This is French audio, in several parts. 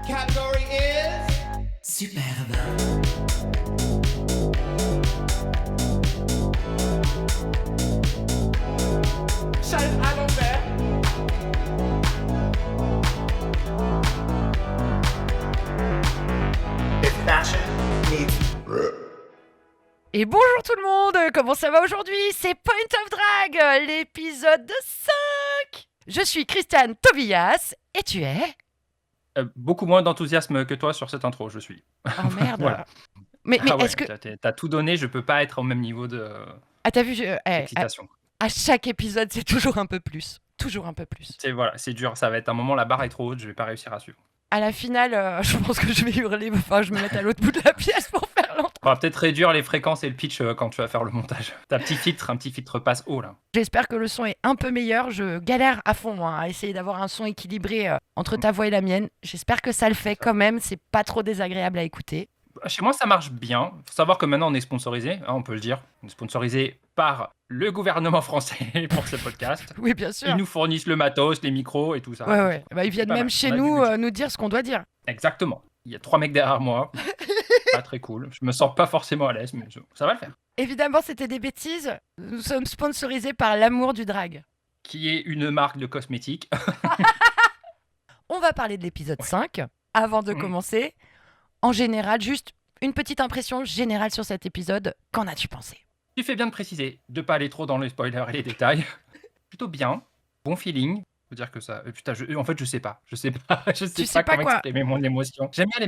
Category is Superbe. chaise à l'envers. If fashion meets Et bonjour tout le monde, comment ça va aujourd'hui? C'est Point of Drag, l'épisode 5. Je suis Christiane Tobias, et tu es? Beaucoup moins d'enthousiasme que toi sur cette intro, je suis. Oh merde. Voilà. Mais Ah ouais, est-ce que... t'as tout donné, je peux pas être au même niveau Ah t'as vu, d'excitation. à chaque épisode c'est toujours un peu plus. Toujours un peu plus. C'est dur, ça va être un moment, la barre est trop haute, je vais pas réussir à suivre. À la finale, je pense que je vais hurler, enfin je me mets à l'autre bout de la pièce pour faire l'entrée. On va peut-être réduire les fréquences et le pitch quand tu vas faire le montage. T'as un petit filtre passe haut là. J'espère que le son est un peu meilleur, je galère à fond à essayer d'avoir un son équilibré entre ta voix et la mienne. J'espère que ça le fait quand même, c'est pas trop désagréable à écouter. Chez moi, ça marche bien. Faut savoir que maintenant, on est sponsorisé, hein, on peut le dire. On est sponsorisé par le gouvernement français pour ce podcast. Oui bien sûr. Ils nous fournissent le matos, les micros et tout ça. Ouais. Bah, ils viennent pas même mal. chez On a du nous budget. nous dire ce qu'on doit dire. Exactement. Il y a 3 mecs derrière moi. Pas très cool. Je me sens pas forcément à l'aise, mais ça va le faire. Évidemment, c'était des bêtises. Nous sommes sponsorisés par l'amour du drag. Qui est une marque de cosmétiques. On va parler de l'épisode 5. Avant de Mhm. commencer, en général, juste une petite impression générale sur cet épisode. Qu'en as-tu pensé? Tu fais bien de préciser, de pas aller trop dans les spoilers et les détails. Plutôt bien, bon feeling. Faut dire que ça. Putain, en fait, je sais pas. Je sais pas Tu sais pas comment quoi. exprimer mon émotion. J'aime bien les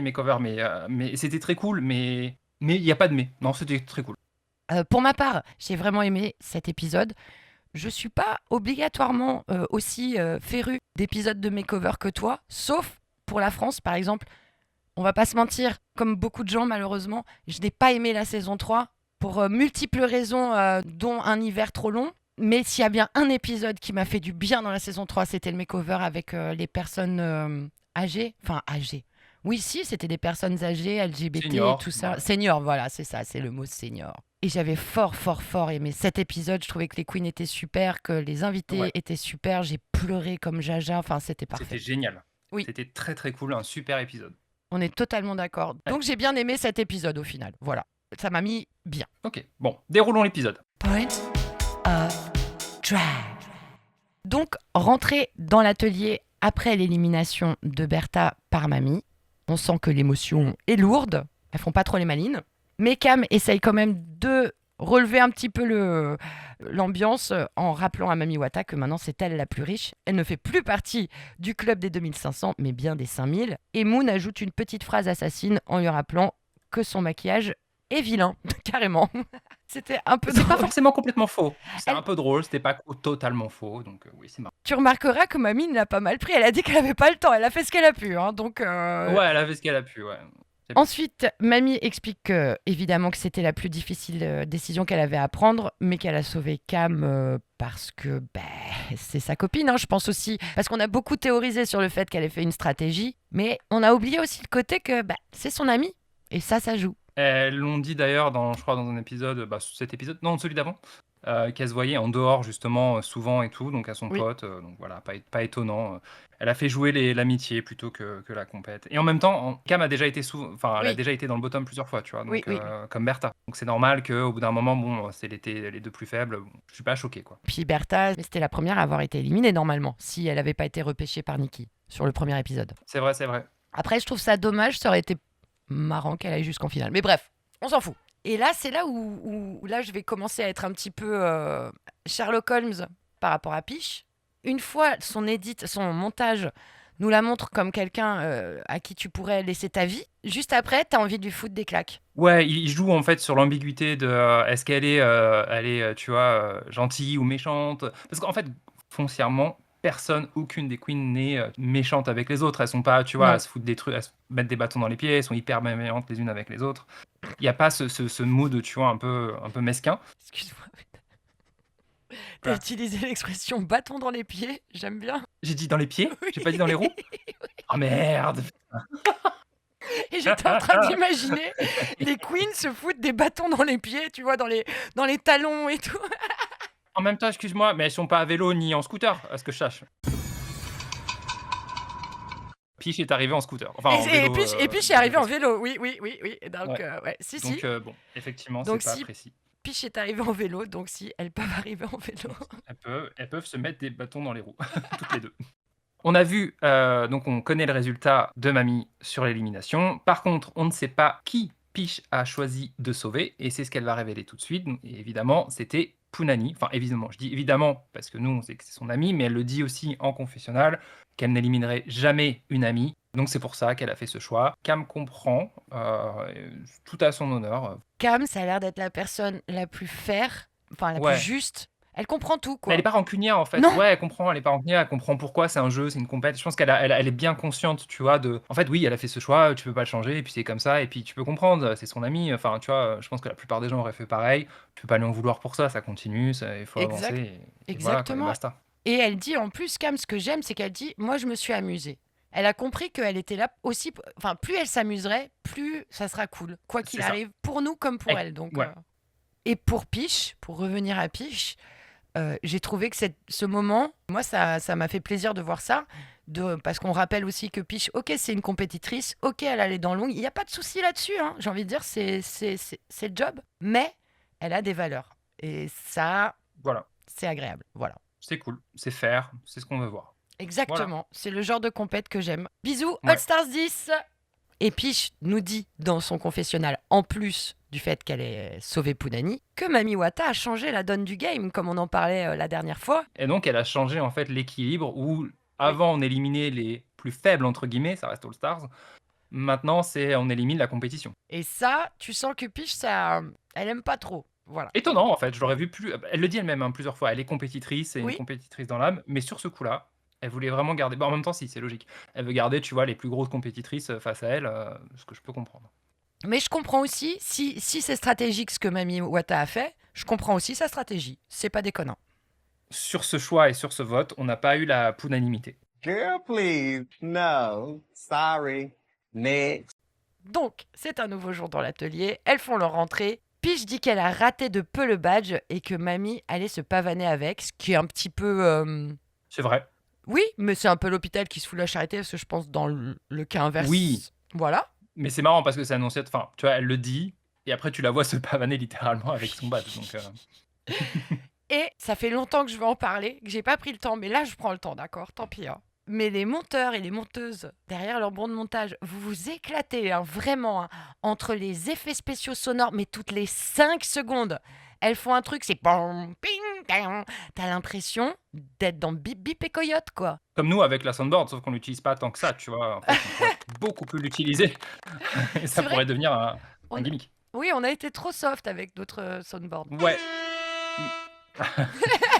makeovers, mais c'était très cool. Mais il y a pas de mais. Non, c'était très cool. Pour ma part, j'ai vraiment aimé cet épisode. Je suis pas obligatoirement aussi féru d'épisodes de makeover que toi, sauf pour la France, par exemple. On va pas se mentir, comme beaucoup de gens, malheureusement, je n'ai pas aimé la saison 3 pour multiples raisons, dont un hiver trop long. Mais s'il y a bien un épisode qui m'a fait du bien dans la saison 3, c'était le makeover avec les personnes âgées. Enfin, âgées. Oui, si, c'était des personnes âgées, LGBT Senior, et tout ça. ouais. Senior, voilà, c'est ça, c'est le mot senior. Et j'avais fort aimé cet épisode. Je trouvais que les queens étaient super, que les invités Ouais. étaient super. J'ai pleuré comme Jaja. Enfin, c'était C'était parfait. génial. Oui. C'était très très cool, un super épisode. On est totalement d'accord. Donc j'ai bien aimé cet épisode au final. Voilà. Ça m'a mis bien. Ok, bon, déroulons l'épisode. Point of drag. Donc, rentrée dans l'atelier après l'élimination de Bertha par Mamie. On sent que l'émotion est lourde. Elles font pas trop les malines. Mais Cam essaye quand même de relever un petit peu l'ambiance en rappelant à Mami Wata que maintenant c'est elle la plus riche. Elle ne fait plus partie du club des 2500 mais bien des 5000. Et Moon ajoute une petite phrase assassine en lui rappelant que son maquillage est vilain, carrément. C'était un peu C'est pas drôle. forcément complètement faux. C'est Elle- un peu drôle, c'était pas totalement faux, donc oui, c'est marrant. Tu remarqueras que Mamie ne l'a pas mal pris. Elle a dit qu'elle avait pas le temps. Elle a fait ce qu'elle a pu. Hein, donc, Ouais, elle a fait ce qu'elle a pu, ouais. Ensuite, Mamie explique que, évidemment que c'était la plus difficile décision qu'elle avait à prendre, mais qu'elle a sauvé Cam parce que c'est sa copine, hein, je pense aussi. Parce qu'on a beaucoup théorisé sur le fait qu'elle ait fait une stratégie, mais on a oublié aussi le côté que c'est son amie. Et ça joue. Elles l'ont dit d'ailleurs, je crois, dans un épisode, cet épisode, non, celui d'avant, qu'elle se voyait en dehors, justement, souvent et tout, donc à son Oui. pote, donc voilà, pas étonnant. Elle a fait jouer l'amitié plutôt que la compète. Et en même temps, Cam a déjà été elle a Oui. déjà été dans le bottom plusieurs fois, tu vois, donc, Oui. comme Bertha. Donc c'est normal qu'au bout d'un moment, bon, c'est les deux plus faibles, bon, je suis pas choqué, quoi. Puis Bertha, c'était la première à avoir été éliminée normalement, si elle n'avait pas été repêchée par Nikki sur le premier épisode. C'est vrai, c'est vrai. Après, je trouve ça dommage, ça aurait été marrant qu'elle aille jusqu'en finale. Mais bref, on s'en fout. Et là, c'est là où là, je vais commencer à être un petit peu Sherlock Holmes par rapport à Peach. Une fois son montage nous la montre comme quelqu'un à qui tu pourrais laisser ta vie, juste après, t'as envie de lui foutre des claques. Ouais, il joue en fait sur l'ambiguïté de est-ce qu'elle est, tu vois, gentille ou méchante. Parce qu'en fait, foncièrement, aucune des queens n'est méchante avec les autres. Elles sont pas, tu vois, Non. à se foutre des trucs, à se mettre des bâtons dans les pieds. Elles sont hyper bienveillantes les unes avec les autres. Il n'y a pas ce mood, tu vois, un peu mesquin. Excuse-moi. T'as Quoi utilisé l'expression bâton dans les pieds, j'aime bien. J'ai dit dans les pieds, Oui. j'ai pas dit dans les roues. Oh merde. Et j'étais en train d'imaginer les queens se foutre des bâtons dans les pieds, tu vois, dans les talons et tout. En même temps, excuse-moi, mais elles sont pas à vélo ni en scooter, à ce que je sache. Peach est arrivé en scooter. Enfin, en Et vélo. puis je suis arrivé en vélo, oui. Donc, Ouais. ouais, si. Donc, bon, effectivement, Donc, c'est pas si précis. Peach est arrivée en vélo, donc si, elles peuvent arriver en vélo. Elles peuvent se mettre des bâtons dans les roues, toutes les deux. On a vu, donc on connaît le résultat de Mamie sur l'élimination. Par contre, on ne sait pas qui Peach a choisi de sauver, et c'est ce qu'elle va révéler tout de suite. Et évidemment, c'était Punani. Enfin, évidemment, je dis évidemment parce que nous, on sait que c'est son amie, mais elle le dit aussi en confessionnal qu'elle n'éliminerait jamais une amie. Donc c'est pour ça qu'elle a fait ce choix. Cam comprend, tout à son honneur. Cam, ça a l'air d'être la personne la plus fair, enfin la plus Ouais. juste. Elle comprend tout, Mais quoi. elle est pas rancunière en fait. Non. Ouais, elle comprend, elle est pas rancunière, elle comprend pourquoi c'est un jeu, c'est une compète. Je pense qu'elle est bien consciente, tu vois, de. En fait, oui, elle a fait ce choix, tu peux pas le changer, et puis c'est comme ça, et puis tu peux comprendre, c'est son ami. Enfin, tu vois, je pense que la plupart des gens auraient fait pareil. Tu peux pas lui en vouloir pour ça continue, il faut Exact- avancer. Et voilà, quoi, et Exactement. basta. Et elle dit en plus, Cam, ce que j'aime, c'est qu'elle dit, moi, je me suis amusée. Elle a compris qu'elle était là aussi. Enfin, plus elle s'amuserait, plus ça sera cool, quoi qu'il C'est ça. arrive, pour nous comme pour Et- elle. Donc, ouais. Et pour Peach, pour revenir à Peach, j'ai trouvé que ce moment, moi, ça m'a fait plaisir de voir ça, parce qu'on rappelle aussi que Peach, ok, c'est une compétitrice, ok, elle a les dents longues, il n'y a pas de souci là-dessus, hein, j'ai envie de dire, c'est le job, mais elle a des valeurs. Et ça, Voilà, c'est agréable. Voilà. c'est cool, c'est fair, c'est ce qu'on veut voir. Exactement, c'est le genre de compète que j'aime. Bisous, Ouais. All Stars 10. Et Peach nous dit dans son confessionnal, en plus du fait qu'elle ait sauvé Punani, que Mami Wata a changé la donne du game, comme on en parlait la dernière fois. Et donc, elle a changé en fait l'équilibre où avant on éliminait les plus faibles entre guillemets, ça reste All Stars. Maintenant, on élimine la compétition. Et ça, tu sens que Peach, ça, elle aime pas trop. Voilà. Étonnant en fait, je l'aurais vu plus. Elle le dit elle-même hein, plusieurs fois. Elle est compétitrice, c'est Oui. une compétitrice dans l'âme, mais sur ce coup-là, elle voulait vraiment garder. Bon, en même temps, si, c'est logique. Elle veut garder, tu vois, les plus grosses compétitrices face à elle, ce que je peux comprendre. Mais je comprends aussi, si c'est stratégique ce que Mami Wata a fait, je comprends aussi sa stratégie. C'est pas déconnant. Sur ce choix et sur ce vote, on n'a pas eu la unanimité. Girl, please. No. Sorry. Next. Donc, c'est un nouveau jour dans l'atelier. Elles font leur rentrée. Peach dit qu'elle a raté de peu le badge et que Mamie allait se pavaner avec, ce qui est un petit peu... C'est vrai. Oui, mais c'est un peu l'hôpital qui se fout la charité, parce que je pense dans le cas inverse. Oui. Voilà. Mais c'est marrant parce que c'est annoncé. Enfin, tu vois, elle le dit et après tu la vois se pavaner littéralement avec son badge. Donc, Et ça fait longtemps que je veux en parler, que j'ai pas pris le temps, mais là je prends le temps, d'accord? Tant pis. Hein. Mais les monteurs et les monteuses, derrière leur bon de montage, vous vous éclatez, hein, vraiment, hein, entre les effets spéciaux sonores, mais toutes les 5 secondes, elles font un truc, c'est pom, ping, ping. T'as l'impression d'être dans Bip Bip et Coyote, quoi. comme nous avec la soundboard, sauf qu'on l'utilise pas tant que ça, tu vois. En fait, on pourrait beaucoup plus l'utiliser et ça vrai. pourrait devenir un On- gimmick. Oui, on a été trop soft avec d'autres soundboards. Ouais. Mais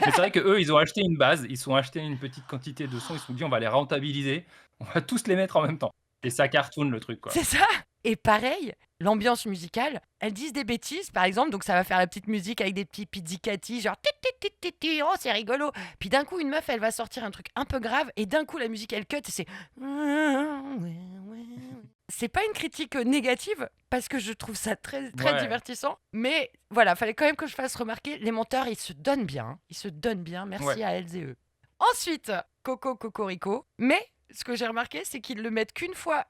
c'est vrai qu'eux, ils ont acheté une base, ils ont acheté une petite quantité de sons, ils se sont dit on va les rentabiliser, on va tous les mettre en même temps. Et ça cartoon le truc quoi. C'est ça. Et pareil, l'ambiance musicale, elles disent des bêtises, par exemple, donc ça va faire la petite musique avec des petits pizzicati, genre tit, tit, tit, tit, tit, oh c'est rigolo. Puis d'un coup, une meuf, elle va sortir un truc un peu grave, et d'un coup, la musique, elle cut, et c'est... C'est pas une critique négative, parce que je trouve ça très, très Ouais. divertissant, mais voilà, fallait quand même que je fasse remarquer, les monteurs, ils se donnent bien, hein. Ils se donnent bien, merci Ouais. à elles et eux. Ensuite, Coco Cocorico, mais ce que j'ai remarqué, c'est qu'ils le mettent qu'une fois,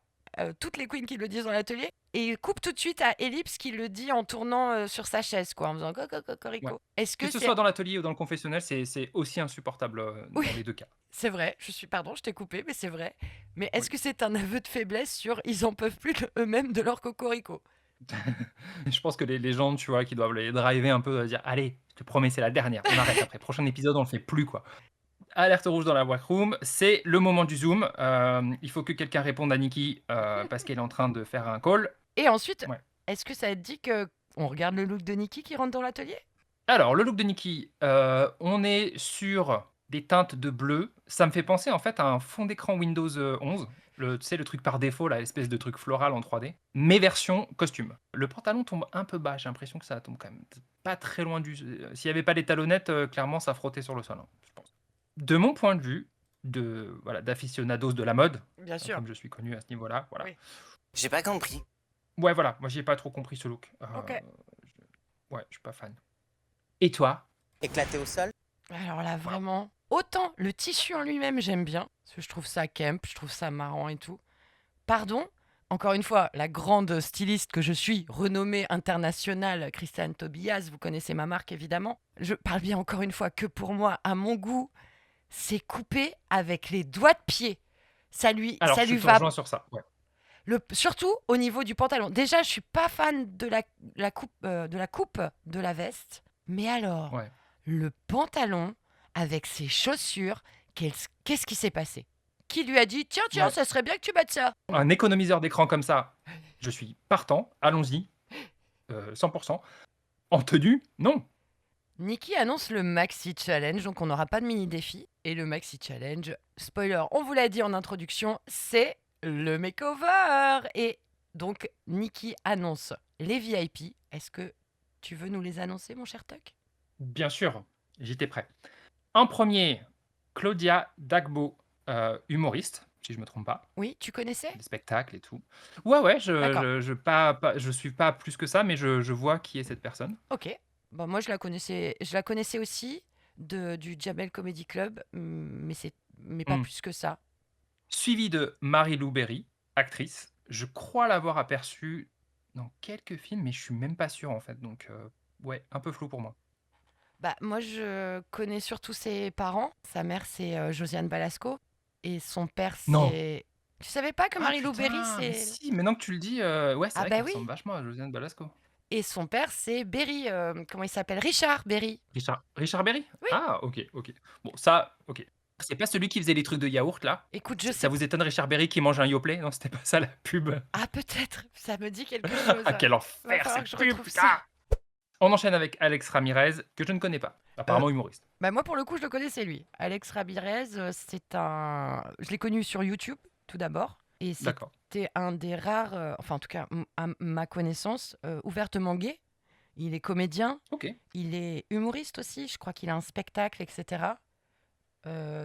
toutes les queens qui le disent dans l'atelier, et ils coupent tout de suite à Ellipse qui le dit en tournant sur sa chaise, quoi, en faisant Coco Cocorico. Ouais. Est-ce que Que ce c'est... soit dans l'atelier ou dans le confessionnel, c'est aussi insupportable Oui. dans les deux cas. C'est vrai, pardon, je t'ai coupé, mais c'est vrai. Mais est-ce Oui. que c'est un aveu de faiblesse sur ils en peuvent plus eux-mêmes de leur Cocorico? Je pense que les gens, tu vois, qui doivent les driver un peu, dire allez, je te promets, c'est la dernière, on arrête après. Prochain épisode, on le fait plus quoi. Alerte rouge dans la workroom, c'est le moment du zoom. Il faut que quelqu'un réponde à Nikki parce qu'elle est en train de faire un call. Et ensuite, Ouais. est-ce que ça te dit que on regarde le look de Nikki qui rentre dans l'atelier? Alors, le look de Nikki, on est sur des teintes de bleu. Ça me fait penser en fait à un fond d'écran Windows 11. Tu sais, le truc par défaut, là, l'espèce de truc floral en 3D. Mais version costume. Le pantalon tombe un peu bas, j'ai l'impression que ça tombe quand même pas très loin du... S'il n'y avait pas les talonnettes, clairement, ça frottait sur le sol, hein, je pense. De mon point de vue, d'aficionados de la mode, Bien sûr. comme je suis connu à ce niveau-là, voilà. Oui. J'ai pas compris. Ouais, voilà, moi, j'ai pas trop compris ce look. Ok. Ouais, je suis pas fan. Et toi? Éclaté au sol? Alors là, vraiment, autant le tissu en lui-même, j'aime bien, parce que je trouve ça camp, je trouve ça marrant et tout. pardon, encore une fois, la grande styliste que je suis, renommée internationale, Christiane Tobias, vous connaissez ma marque évidemment. Je parle bien encore une fois que pour moi, à mon goût, c'est coupé avec les doigts de pied. Alors, Ça je lui te va. rejoins sur ça. Ouais. Surtout au niveau du pantalon. Déjà, je suis pas fan de la coupe de la veste. Mais alors, Ouais. le pantalon avec ses chaussures, qu'est-ce qui s'est passé? Qui lui a dit, tiens, Ouais. ça serait bien que tu mettes ça? Un économiseur d'écran comme ça, je suis partant. Allons-y. 100%. En tenue, non. Nikki annonce le Maxi Challenge, donc on n'aura pas de mini défi. Et le Maxi Challenge, spoiler, on vous l'a dit en introduction, c'est le makeover. Et donc, Nikki annonce les VIP. Est-ce que tu veux nous les annoncer, mon cher Tuck? Bien sûr, j'étais prêt. En premier, Claudia Dagbo, humoriste, si je me trompe pas, Oui, tu connaissais? des spectacles et tout. Ouais, D'accord. je suis pas plus que ça, mais je vois qui est cette personne. Ok. Bon, moi, je la connaissais aussi du Jamel Comedy Club, mais pas Hmm. plus que ça. Suivi de Marie-Lou Berry, actrice. Je crois l'avoir aperçue dans quelques films, mais je suis même pas sûr en fait. Donc, ouais, un peu flou pour moi. Bah, moi, je connais surtout ses parents. Sa mère, c'est Josiane Balasco. Et son père, Non. c'est... Tu savais pas que Ah Marie-Lou Berry, putain, mais c'est... si, maintenant que tu le dis, ouais, c'est Ah vrai bah qu'elle oui. ressemble vachement à Josiane Balasco. Et son père, c'est Berry. Comment il s'appelle? Richard Berry. Richard Berry? Oui. Ah, ok. Bon, ça, ok. C'est pas celui qui faisait les trucs de yaourt, là? Écoute, je Ça sais... vous étonne, Richard Berry qui mange un Yoplait? Non, c'était pas ça la pub. Ah, peut-être. Ça me dit quelque chose. Ah, quel Va enfer, falloir cette que je pub, retrouve putain! ça. On enchaîne avec Alex Ramirez, que je ne connais pas. Apparemment humoriste. Bah, moi, pour le coup, je le connais, c'est lui. Alex Ramirez, c'est un... Je l'ai connu sur YouTube, tout d'abord. Et D'accord. c'était un des rares, enfin, en tout cas, à ma connaissance, ouvertement gay. Il est comédien, Ok. il est humoriste aussi. Je crois qu'il a un spectacle, etc.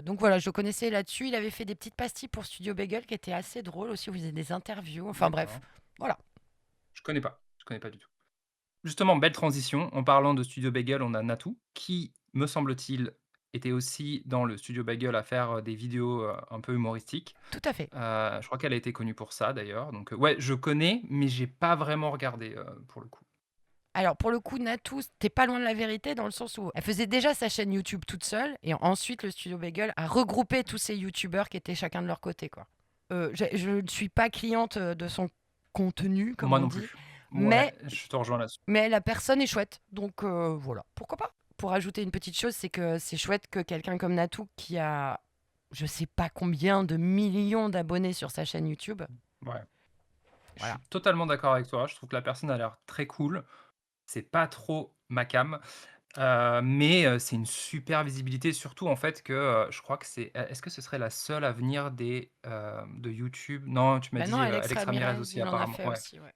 Donc voilà, je le connaissais là-dessus. Il avait fait des petites pastilles pour Studio Bagel qui étaient assez drôles aussi, où il faisait des interviews. Enfin bref, D'accord. voilà. Je connais pas du tout. Justement, belle transition. En parlant de Studio Bagel, on a Natou, qui, me semble-t-il, était aussi dans le Studio Bagel à faire des vidéos un peu humoristiques. Tout à fait. Je crois qu'elle a été connue pour ça, d'ailleurs. Donc, ouais, je connais, mais j'ai pas vraiment regardé pour le coup. Alors pour le coup, Natou, t'es pas loin de la vérité dans le sens où elle faisait déjà sa chaîne YouTube toute seule et ensuite le Studio Bagel a regroupé tous ces YouTubeurs qui étaient chacun de leur côté, quoi. Je ne suis pas cliente de son contenu, comme Moi on non dit, plus. mais, Ouais, je te rejoins là-dessus. mais la personne est chouette. Donc voilà, pourquoi pas. Pour ajouter une petite chose, c'est que c'est chouette que quelqu'un comme Natou, qui a je sais pas combien de millions d'abonnés sur sa chaîne YouTube. Ouais. Je Voilà. suis totalement d'accord avec toi. Je trouve que la personne a l'air très cool. C'est pas trop ma cam. Mais c'est une super visibilité, surtout en fait que je crois que c'est. Est-ce que ce serait la seule à venir de YouTube? Non, tu m'as Bah dit non, Alex Alex Ramirez Ramirez, aussi, il en a apparemment. fait Ouais. aussi. Ouais.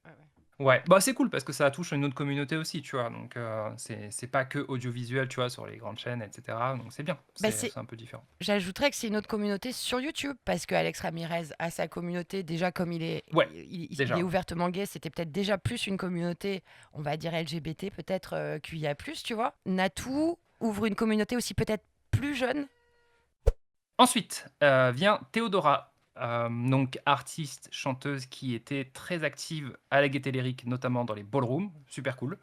Ouais, bah c'est cool parce que ça touche une autre communauté aussi, tu vois. Donc c'est pas que audiovisuel, tu vois, sur les grandes chaînes, etc. Donc c'est bien. Bah, C'est un peu différent. J'ajouterais que c'est une autre communauté sur YouTube parce que Alex Ramirez a sa communauté déjà comme Ouais, il déjà. est ouvertement gay, c'était peut-être déjà plus une communauté, on va dire LGBT peut-être QIA+, tu vois. Natou ouvre une communauté aussi peut-être plus jeune. Ensuite vient Théodora, donc artiste, chanteuse qui était très active à la Gaîté Lyrique, notamment dans les ballrooms, super cool.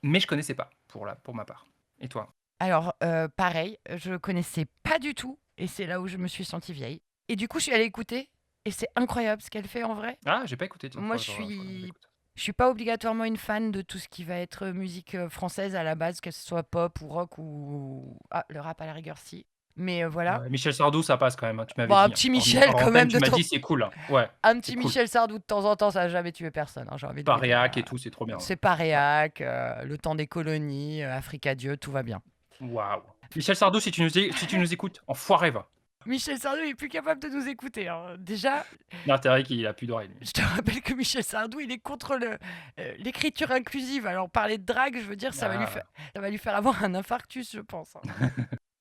Mais je connaissais pas pour ma part. Et toi? Alors pareil, je connaissais pas du tout et c'est là où je me suis sentie vieille. Et du coup, je suis allée écouter et c'est incroyable ce qu'elle fait en vrai. Ah, j'ai pas écouté. Tiens, Moi, faudra que j'écoute. je suis pas obligatoirement une fan de tout ce qui va être musique française à la base, que ce soit pop ou rock ou le rap à la rigueur si. Mais voilà. Ouais, Michel Sardou, ça passe quand même, hein, tu m'avais Bon, un dit. petit Hein. Michel Hors quand antenne, même tu de m'as temps. dit c'est cool. Hein. Ouais, Un c'est petit cool. Michel Sardou de temps en temps, ça n'a jamais tué personne. Hein, j'ai envie de vous dire. Paréac et tout, c'est trop bien. C'est Paréac, le temps des colonies, Africa Dieu, tout va bien. Waouh. Michel Sardou, si tu nous écoutes, enfoiré va. Michel Sardou est plus capable de nous écouter. Hein. Déjà, Non, c'est vrai qu'il a plus d'oreilles. lui. je te rappelle que Michel Sardou, il est contre l'écriture inclusive. Alors, parler de drague, je veux dire, ça va lui faire avoir un infarctus, je pense. Hein.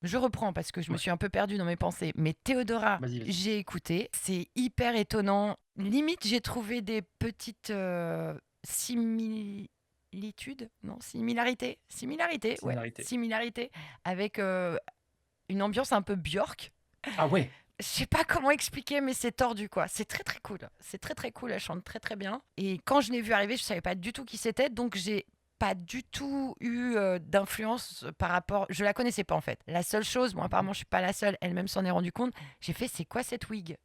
Je reprends parce que je me suis un peu perdue dans mes pensées. Mais Théodora, Vas-y. j'ai écouté. C'est hyper étonnant. Limite, j'ai trouvé des petites similitudes. Non, similarités. Similarités, ouais. Similarité. Similarités avec une ambiance un peu Björk. Ah ouais. je sais pas comment expliquer, mais c'est tordu, quoi. C'est très, très cool. C'est très, très cool. Elle chante très, très bien. Et quand je l'ai vue arriver, je savais pas du tout qui c'était. Donc, j'ai pas du tout eu d'influence par rapport. Je la connaissais pas, en fait. La seule chose, bon, apparemment, je suis pas la seule. Elle-même s'en est rendue compte. J'ai fait, c'est quoi cette wig?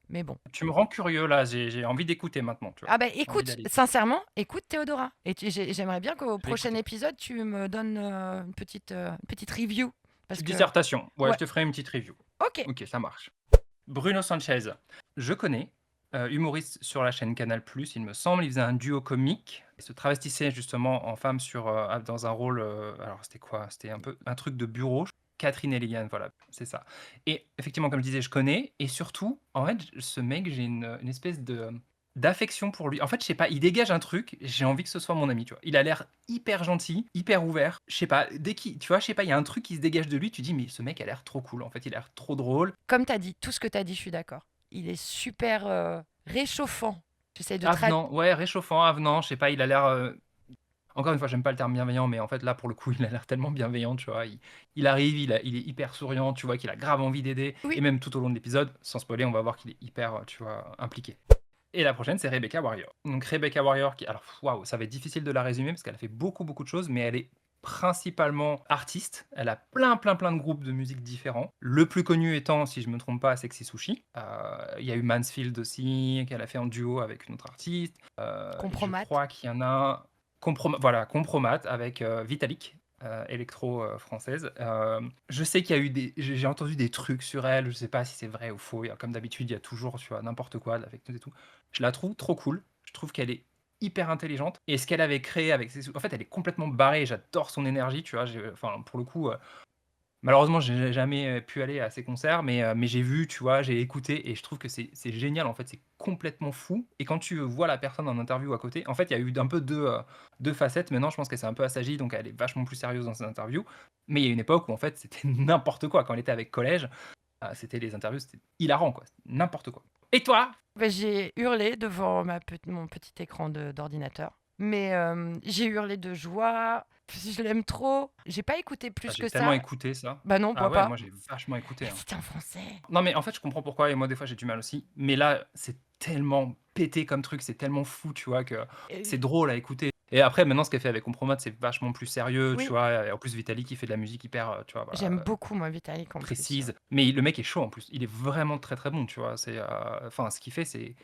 Mais bon. Tu me rends curieux là, j'ai envie d'écouter maintenant, tu vois. Ah bah J'ai envie écoute, d'aller sincèrement, écoute Théodora. Et j'aimerais bien qu'au je vais prochain écouter. épisode, tu me donnes une petite review. Parce Petite que... dissertation. Ouais, Ouais, je te ferai une petite review. ok. Ok, ça marche. Bruno Sanchez, je connais, humoriste sur la chaîne Canal+, il me semble, il faisait un duo comique. Il se travestissait justement en femme dans un rôle, alors c'était quoi? C'était un peu un truc de bureau. Catherine Eliane, voilà, c'est ça. Et effectivement, comme je disais, je connais. Et surtout, en fait, ce mec, j'ai une espèce d'affection pour lui. En fait, je sais pas, il dégage un truc, j'ai envie que ce soit mon ami, tu vois. Il a l'air hyper gentil, hyper ouvert. Je sais pas, tu vois, je sais pas, il y a un truc qui se dégage de lui, tu dis, mais ce mec a l'air trop cool, en fait, il a l'air trop drôle. Comme tu as dit, tout ce que tu as dit, je suis d'accord. Il est super réchauffant. J'essaie de traduire. Avenant, ouais, réchauffant, avenant, je sais pas, il a l'air. Encore une fois, j'aime pas le terme bienveillant, mais en fait, là, pour le coup, il a l'air tellement bienveillant, tu vois. Il arrive, il est hyper souriant, tu vois, qu'il a grave envie d'aider. Oui. Et même tout au long de l'épisode, sans spoiler, on va voir qu'il est hyper, tu vois, impliqué. Et la prochaine, c'est Rebecca Warrior. Donc, Rebecca Warrior, alors, waouh, ça va être difficile de la résumer parce qu'elle a fait beaucoup, beaucoup de choses, mais elle est principalement artiste. Elle a plein, plein, plein de groupes de musique différents. Le plus connu étant, si je me trompe pas, Sexy Sushi. Il y a eu Mansfield aussi, qu'elle a fait en duo avec une autre artiste. Compromat. Je crois qu'il y en a un. Voilà, Compromat avec Vitalik, électro française. Je sais qu'il y a eu j'ai entendu des trucs sur elle, je sais pas si c'est vrai ou faux. Comme d'habitude, il y a toujours, tu vois, n'importe quoi avec nous et tout. Je la trouve trop cool. Je trouve qu'elle est hyper intelligente. Et ce qu'elle avait créé avec en fait, elle est complètement barrée. J'adore son énergie, tu vois. Enfin, pour le coup, malheureusement, j'ai jamais pu aller à ses concerts, mais j'ai vu, tu vois, j'ai écouté et je trouve que c'est génial. En fait, c'est complètement fou. Et quand tu vois la personne en interview à côté, en fait, il y a eu un peu deux facettes. Maintenant, je pense qu'elle s'est un peu assagie, donc elle est vachement plus sérieuse dans ses interviews. Mais il y a une époque où, en fait, c'était n'importe quoi. Quand elle était avec Collège, c'était les interviews, c'était hilarant, quoi. N'importe quoi. Et toi? Ben, j'ai hurlé devant mon petit écran d'ordinateur. Mais j'ai hurlé de joie. Je l'aime trop. J'ai pas écouté plus J'ai que tellement ça. écouté ça. Bah non, Ah pourquoi ouais, pas? moi j'ai vachement écouté, hein. C'était en français. Non, mais en fait, je comprends pourquoi, et moi, des fois, j'ai du mal aussi. Mais là, c'est tellement pété comme truc, c'est tellement fou, tu vois, que c'est Et- drôle à écouter. Et après, maintenant, ce qu'elle fait avec Compromat, c'est vachement plus sérieux, tu Oui, vois. Et en plus, Vitalik, il fait de la musique hyper, tu vois, voilà, j'aime beaucoup, moi, Vitalik en plus. précise. Mais le mec est chaud en plus. Il est vraiment très très bon, tu vois. Enfin, ce qu'il fait, c'est.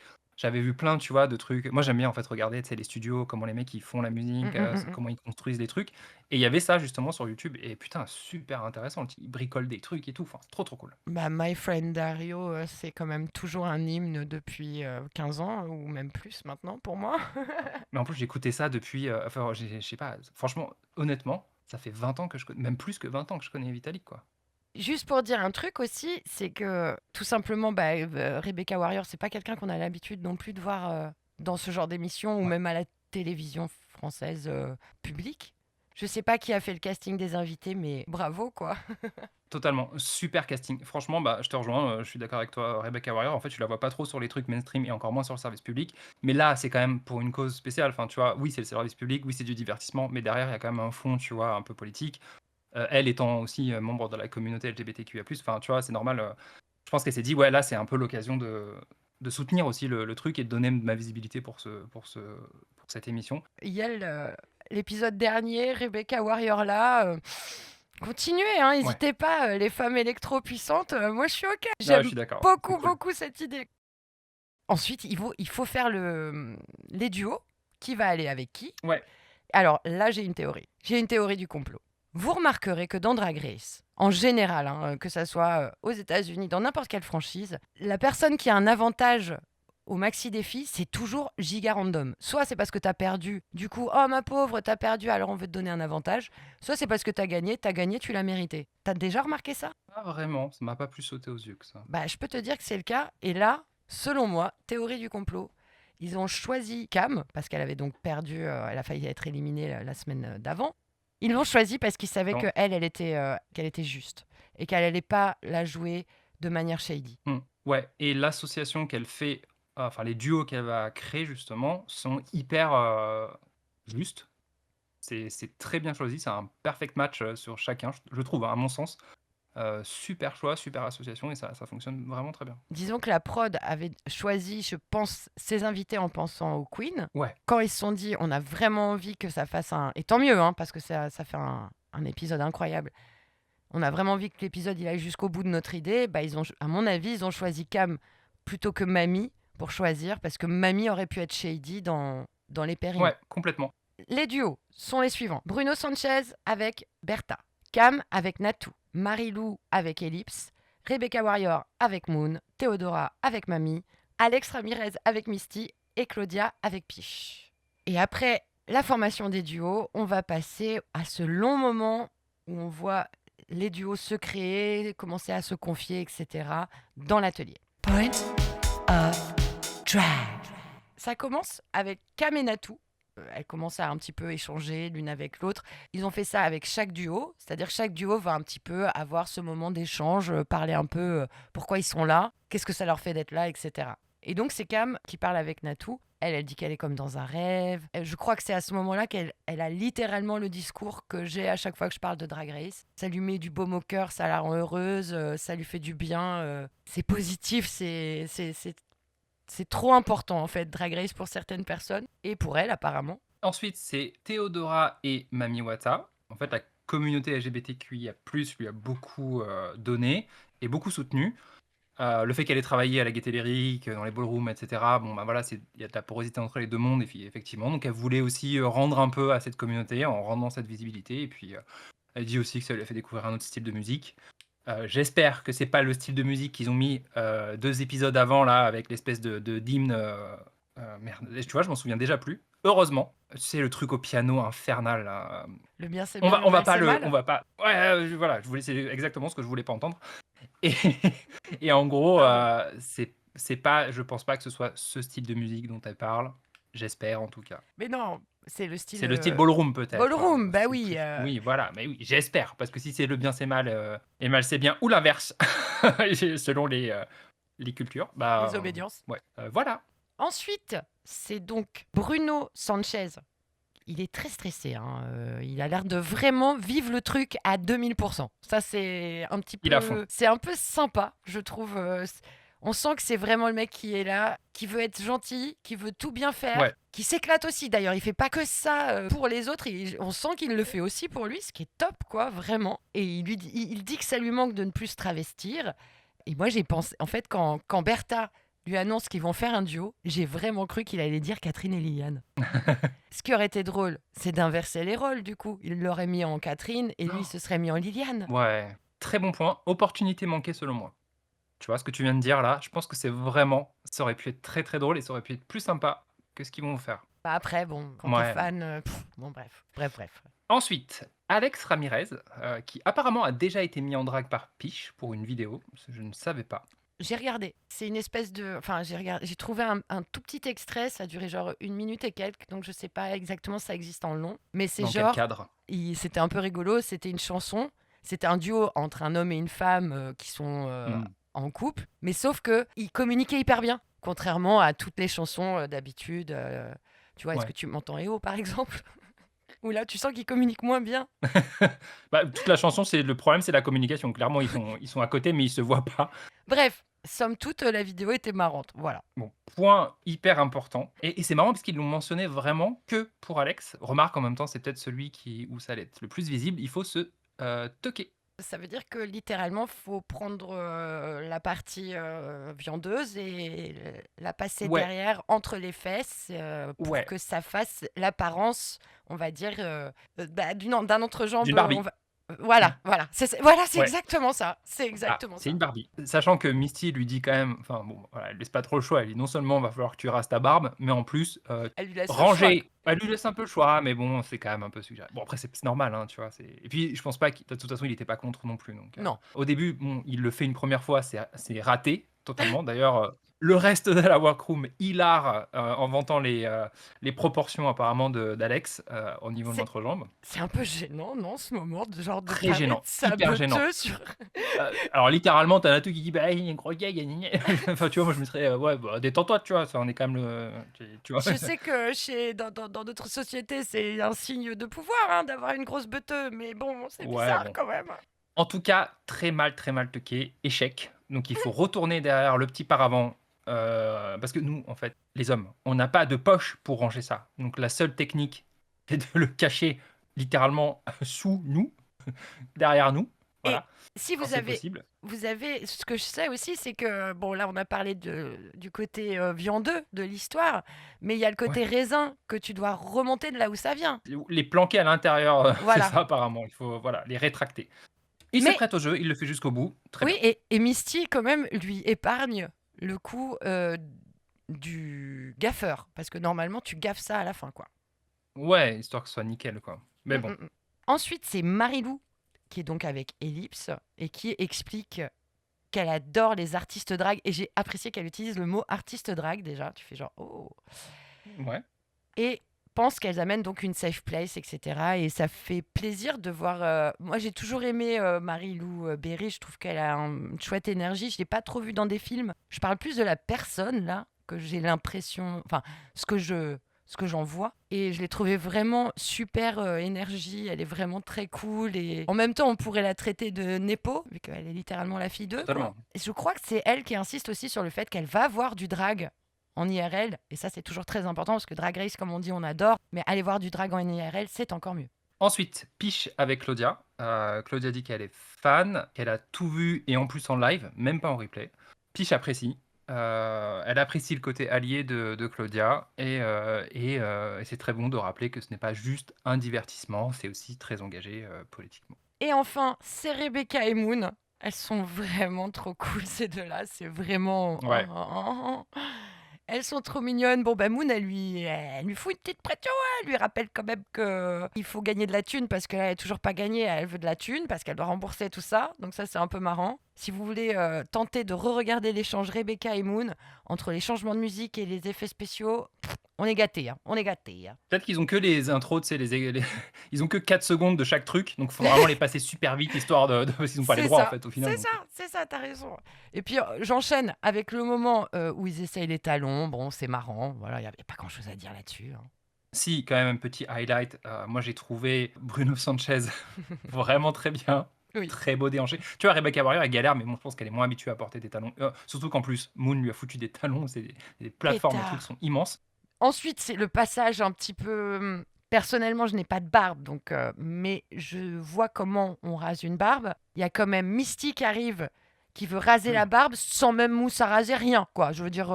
J'avais vu plein, tu vois, de trucs. Moi, j'aime bien en fait regarder, tu sais, les studios, comment les mecs ils font la musique, Mm. comment ils construisent les trucs. Et il y avait ça justement sur YouTube. Et putain, super intéressant. Ils bricolent des trucs et tout. Enfin, c'est trop trop cool. Bah, My Friend Dario, c'est quand même toujours un hymne depuis 15 ans, ou même plus maintenant pour moi. Mais en plus, j'ai écouté ça depuis. Enfin, je sais pas. Franchement, honnêtement, ça fait 20 ans que je connais. Même plus que 20 ans que je connais Vitalik, quoi. Juste pour dire un truc aussi, c'est que tout simplement, bah, Rebecca Warrior, c'est pas quelqu'un qu'on a l'habitude non plus de voir dans ce genre d'émission ou Ouais. même à la télévision française publique. Je sais pas qui a fait le casting des invités, mais bravo quoi. Totalement. Super casting. Franchement, bah, je te rejoins. Je suis d'accord avec toi, Rebecca Warrior. En fait, tu la vois pas trop sur les trucs mainstream et encore moins sur le service public. Mais là, c'est quand même pour une cause spéciale. Enfin, tu vois, oui, c'est le service public, oui, c'est du divertissement, mais derrière, il y a quand même un fond, tu vois, un peu politique. Elle étant aussi membre de la communauté LGBTQIA+, enfin, tu vois, c'est normal. Je pense qu'elle s'est dit, ouais, là, c'est un peu l'occasion de soutenir aussi le truc et de donner de ma visibilité pour cette émission. Il y a l'épisode dernier, Rebecca Warrior là. Continuez, hein, Ouais, n'hésitez pas, les femmes électro-puissantes, moi je suis ok. ouais, je J'aime suis d'accord. beaucoup, C'est cool. beaucoup cette idée. Ensuite, il faut faire les duos. Qui va aller avec qui? Ouais, Alors là, j'ai une théorie. J'ai une théorie du complot. Vous remarquerez que dans Drag Race, en général, hein, que ça soit aux États-Unis, dans n'importe quelle franchise, la personne qui a un avantage au maxi défi, c'est toujours giga random. Soit c'est parce que t'as perdu, du coup, oh ma pauvre, t'as perdu, alors on veut te donner un avantage. Soit c'est parce que t'as gagné, tu l'as mérité. T'as déjà remarqué ça? pas vraiment. Ça m'a pas plus sauté aux yeux que ça. Bah, je peux te dire que c'est le cas. Et là, selon moi, théorie du complot, ils ont choisi Cam, parce qu'elle avait donc perdu, elle a failli être éliminée la semaine d'avant. Ils l'ont choisie parce qu'ils savaient Non. qu'elle était juste. Et qu'elle n'allait pas la jouer de manière shady. Ouais, et l'association qu'elle fait, enfin les duos qu'elle va créer justement, sont hyper justes. C'est très bien choisi, c'est un perfect match sur chacun, je trouve, hein, à mon sens. Super choix, super association et ça fonctionne vraiment très bien. Disons que la prod avait choisi, je pense, ses invités en pensant aux Queen. Ouais. Quand ils se sont dit, on a vraiment envie que ça fasse un... Et tant mieux, hein, parce que ça fait un épisode incroyable. On a vraiment envie que l'épisode il aille jusqu'au bout de notre idée. Bah, à mon avis, ils ont choisi Cam plutôt que Mamie pour choisir, parce que Mamie aurait pu être shady dans les pairings. Ouais, complètement. Les duos sont les suivants. Bruno Sanchez avec Bertha. Cam avec Natou. Marilou avec Ellipse. Rebecca Warrior avec Moon. Théodora avec Mamie. Alex Ramirez avec Misty. Et Claudia avec Piche. Et après la formation des duos, on va passer à ce long moment où on voit les duos se créer, commencer à se confier, etc. dans l'atelier. Point of drag. Ça commence avec Cam et Natou. Elles commencent à un petit peu échanger l'une avec l'autre. Ils ont fait ça avec chaque duo, c'est-à-dire que chaque duo va un petit peu avoir ce moment d'échange, parler un peu pourquoi ils sont là, qu'est-ce que ça leur fait d'être là, etc. Et donc c'est Cam qui parle avec Natou. Elle dit qu'elle est comme dans un rêve. Je crois que c'est à ce moment-là qu'elle a littéralement le discours que j'ai à chaque fois que je parle de Drag Race. Ça lui met du baume au cœur, ça la rend heureuse, ça lui fait du bien. C'est positif, c'est trop important en fait, Drag Race pour certaines personnes et pour elle apparemment. Ensuite, c'est Théodora et Mami Wata. En fait, la communauté LGBTQIA+, lui a beaucoup donné et beaucoup soutenu. Le fait qu'elle ait travaillé à la Gaieté Lyrique, dans les ballrooms, etc. Bon, bah voilà, il y a de la porosité entre les deux mondes, et puis effectivement, donc elle voulait aussi rendre un peu à cette communauté en rendant cette visibilité. Et puis, elle dit aussi que ça lui a fait découvrir un autre style de musique. J'espère que c'est pas le style de musique qu'ils ont mis 2 épisodes avant là avec l'espèce d'hymne. Merde, tu vois, je m'en souviens déjà plus. Heureusement, c'est le truc au piano infernal. Là. Le bien c'est On bien, va le mal, pas c'est le, mal. on va pas. Ouais, voilà, c'est exactement ce que je voulais pas entendre. Et, et en gros, c'est pas, je pense pas que ce soit ce style de musique dont elle parle. J'espère en tout cas. Mais non, c'est le style. C'est le style ballroom peut-être. Ballroom, bah c'est oui. plus- Oui, voilà, mais oui, j'espère, parce que si c'est le bien c'est mal, et mal c'est bien, ou l'inverse, selon les cultures. Bah, Les obédiences. Ouais, voilà. Ensuite, c'est donc Bruno Sanchez. Il est très stressé. Hein. Il a l'air de vraiment vivre le truc à 2000%. Ça, c'est un petit peu. Il est à fond. C'est un peu sympa, je trouve. On sent que c'est vraiment le mec qui est là, qui veut être gentil, qui veut tout bien faire, Ouais. qui s'éclate aussi. D'ailleurs, il fait pas que ça pour les autres. On sent qu'il le fait aussi pour lui, ce qui est top, quoi, vraiment. Et il dit que ça lui manque de ne plus se travestir. Et moi, j'ai pensé, en fait, quand Bertha lui annonce qu'ils vont faire un duo, j'ai vraiment cru qu'il allait dire Catherine et Liliane. Ce qui aurait été drôle, c'est d'inverser les rôles, du coup. Il l'aurait mis en Catherine et lui, il se serait mis en Liliane. Ouais, très bon point. Opportunité manquée selon moi. Tu vois ce que tu viens de dire là, je pense que c'est vraiment, ça aurait pu être très très drôle et ça aurait pu être plus sympa que ce qu'ils vont faire. Bah après, bon, quand Ouais. t'es fan, bon bref. Ensuite, Alex Ramirez, qui apparemment a déjà été mis en drague par Piche pour une vidéo, je ne savais pas. J'ai regardé. C'est une espèce de... Enfin, j'ai trouvé un tout petit extrait. Ça a duré genre 1 minute et quelques. Donc, je sais pas exactement si ça existe en long. Mais c'est Dans genre... quel cadre? C'était un peu rigolo. C'était une chanson. C'était un duo entre un homme et une femme qui sont en couple. Mais sauf qu'ils communiquaient hyper bien. Contrairement à toutes les chansons d'habitude. Tu vois, est-ce Ouais. que tu m'entends Eho, par exemple? Ou là, tu sens qu'ils communiquent moins bien. Bah, toute la chanson, le problème, c'est la communication. Clairement, ils sont à côté, mais ils se voient pas. Bref, somme toute, la vidéo était marrante. Voilà. Bon, point hyper important. Et c'est marrant parce qu'ils l'ont mentionné vraiment que pour Alex. Remarque, en même temps, c'est peut-être celui où ça allait être le plus visible. Il faut se toquer. Ça veut dire que littéralement, faut prendre la partie viandeuse et la passer Ouais. derrière entre les fesses pour Ouais. que ça fasse l'apparence, on va dire, d'un entrejambe. D'une Barbie. Voilà. C'est Ouais. exactement ça. C'est exactement C'est ça. une Barbie. Sachant que Misty lui dit quand même, enfin bon, voilà, elle laisse pas trop le choix. Elle dit non seulement va falloir que tu rases ta barbe, mais en plus Elle lui laisse le ranger. Elle lui laisse un peu le choix, mais bon, c'est quand même un peu suggéré. Bon après c'est normal, hein, tu vois. Et puis je pense pas de toute façon il était pas contre non plus. Donc, Non. Au début, bon, il le fait une première fois, c'est raté totalement. D'ailleurs, le reste de la workroom hilar en vantant les proportions apparemment d'Alex au niveau de C'est- l'entrejambe. C'est un peu gênant, non, ce moment de genre de Très paraître gênant, hyper saboteux gênant. sur... Alors littéralement, t'as Natou qui dit bah il y a une gros gag, enfin tu vois, moi je me serais ouais bah, détends-toi, tu vois, ça on est quand même tu vois. Je sais que dans notre société, c'est un signe de pouvoir hein, d'avoir une grosse beuteuse, mais bon, c'est Ouais, bizarre bon. quand même. En tout cas, très mal toqué, échec. Donc il faut retourner derrière le petit paravent, parce que nous, en fait, les hommes, on n'a pas de poche pour ranger ça. Donc la seule technique, c'est de le cacher littéralement sous nous, derrière nous. Et Voilà, si quand c'est possible. vous avez, ce que je sais aussi, c'est que, bon, là, on a parlé du côté viandeux de l'histoire, mais il y a le côté Ouais. raisin que tu dois remonter de là où ça vient. Les planquer à l'intérieur, c'est Voilà. ça apparemment. Il faut voilà, les rétracter. Il se Mais prête au jeu, il le fait jusqu'au bout. Très oui, bien. et Misty, quand même, lui épargne le coup du gaffeur, parce que normalement, tu gaffes ça à la fin, quoi. Ouais, histoire que ce soit nickel, quoi. Mm, Mais bon. mm, mm. Ensuite, c'est Marilou, qui est donc avec Ellipse, et qui explique qu'elle adore les artistes drag, et j'ai apprécié qu'elle utilise le mot artiste drag, déjà. Tu fais genre, oh. Ouais. Et pense qu'elles amènent donc une safe place, etc. Et ça fait plaisir de voir. Moi, j'ai toujours aimé Marie-Lou Berry. Je trouve qu'elle a une chouette énergie. Je l'ai pas trop vue dans des films. Je parle plus de la personne là que j'ai l'impression. Enfin, ce que j'en vois. Et je l'ai trouvée vraiment super énergie. Elle est vraiment très cool. Et en même temps, on pourrait la traiter de Nepo, vu qu'elle est littéralement la fille d'eux. Totalement. Et je crois que c'est elle qui insiste aussi sur le fait qu'elle va voir du drag en IRL, et ça c'est toujours très important parce que Drag Race, comme on dit, on adore, mais aller voir du drag en IRL, c'est encore mieux. Ensuite, Piche avec Claudia. Claudia dit qu'elle est fan, qu'elle a tout vu et en plus en live, même pas en replay. Piche apprécie. Elle apprécie le côté allié de Claudia et c'est très bon de rappeler que ce n'est pas juste un divertissement, c'est aussi très engagé politiquement. Et enfin, c'est Rebecca et Moon. Elles sont vraiment trop cool ces deux-là, c'est vraiment... Ouais. Elles sont trop mignonnes. Bon, ben Moon, elle lui fout une petite pression. Elle lui rappelle quand même qu'il faut gagner de la thune parce qu'elle n'a toujours pas gagné. Elle veut de la thune parce qu'elle doit rembourser tout ça. Donc ça, c'est un peu marrant. Si vous voulez tenter de re-regarder l'échange Rebecca et Moon entre les changements de musique et les effets spéciaux, on est gâtés. On est gâtés. Peut-être qu'ils ont que les intros, tu sais, ils ont que 4 secondes de chaque truc, donc il faut vraiment les passer super vite, histoire parce qu'ils n'ont pas les C'est droits, ça, en fait, au final. c'est ça, t'as raison. Et puis j'enchaîne avec le moment où ils essayent les talons. Bon, c'est marrant. Voilà, il n'y avait pas grand-chose à dire là-dessus. Si, quand même, un petit highlight. Moi, j'ai trouvé Bruno Sanchez vraiment très bien. Oui. Très beau déhanché. Tu vois, Rebecca Warrior, elle galère, mais bon, je pense qu'elle est moins habituée à porter des talons. Surtout qu'en plus, Moon lui a foutu des talons. C'est des plateformes, les Pétard. trucs sont immenses. Ensuite, c'est le passage un petit peu. Personnellement, je n'ai pas de barbe, donc, mais je vois comment on rase une barbe. Il y a quand même Misty qui arrive, qui veut raser la barbe sans même mousse à raser, rien, quoi. Je veux dire.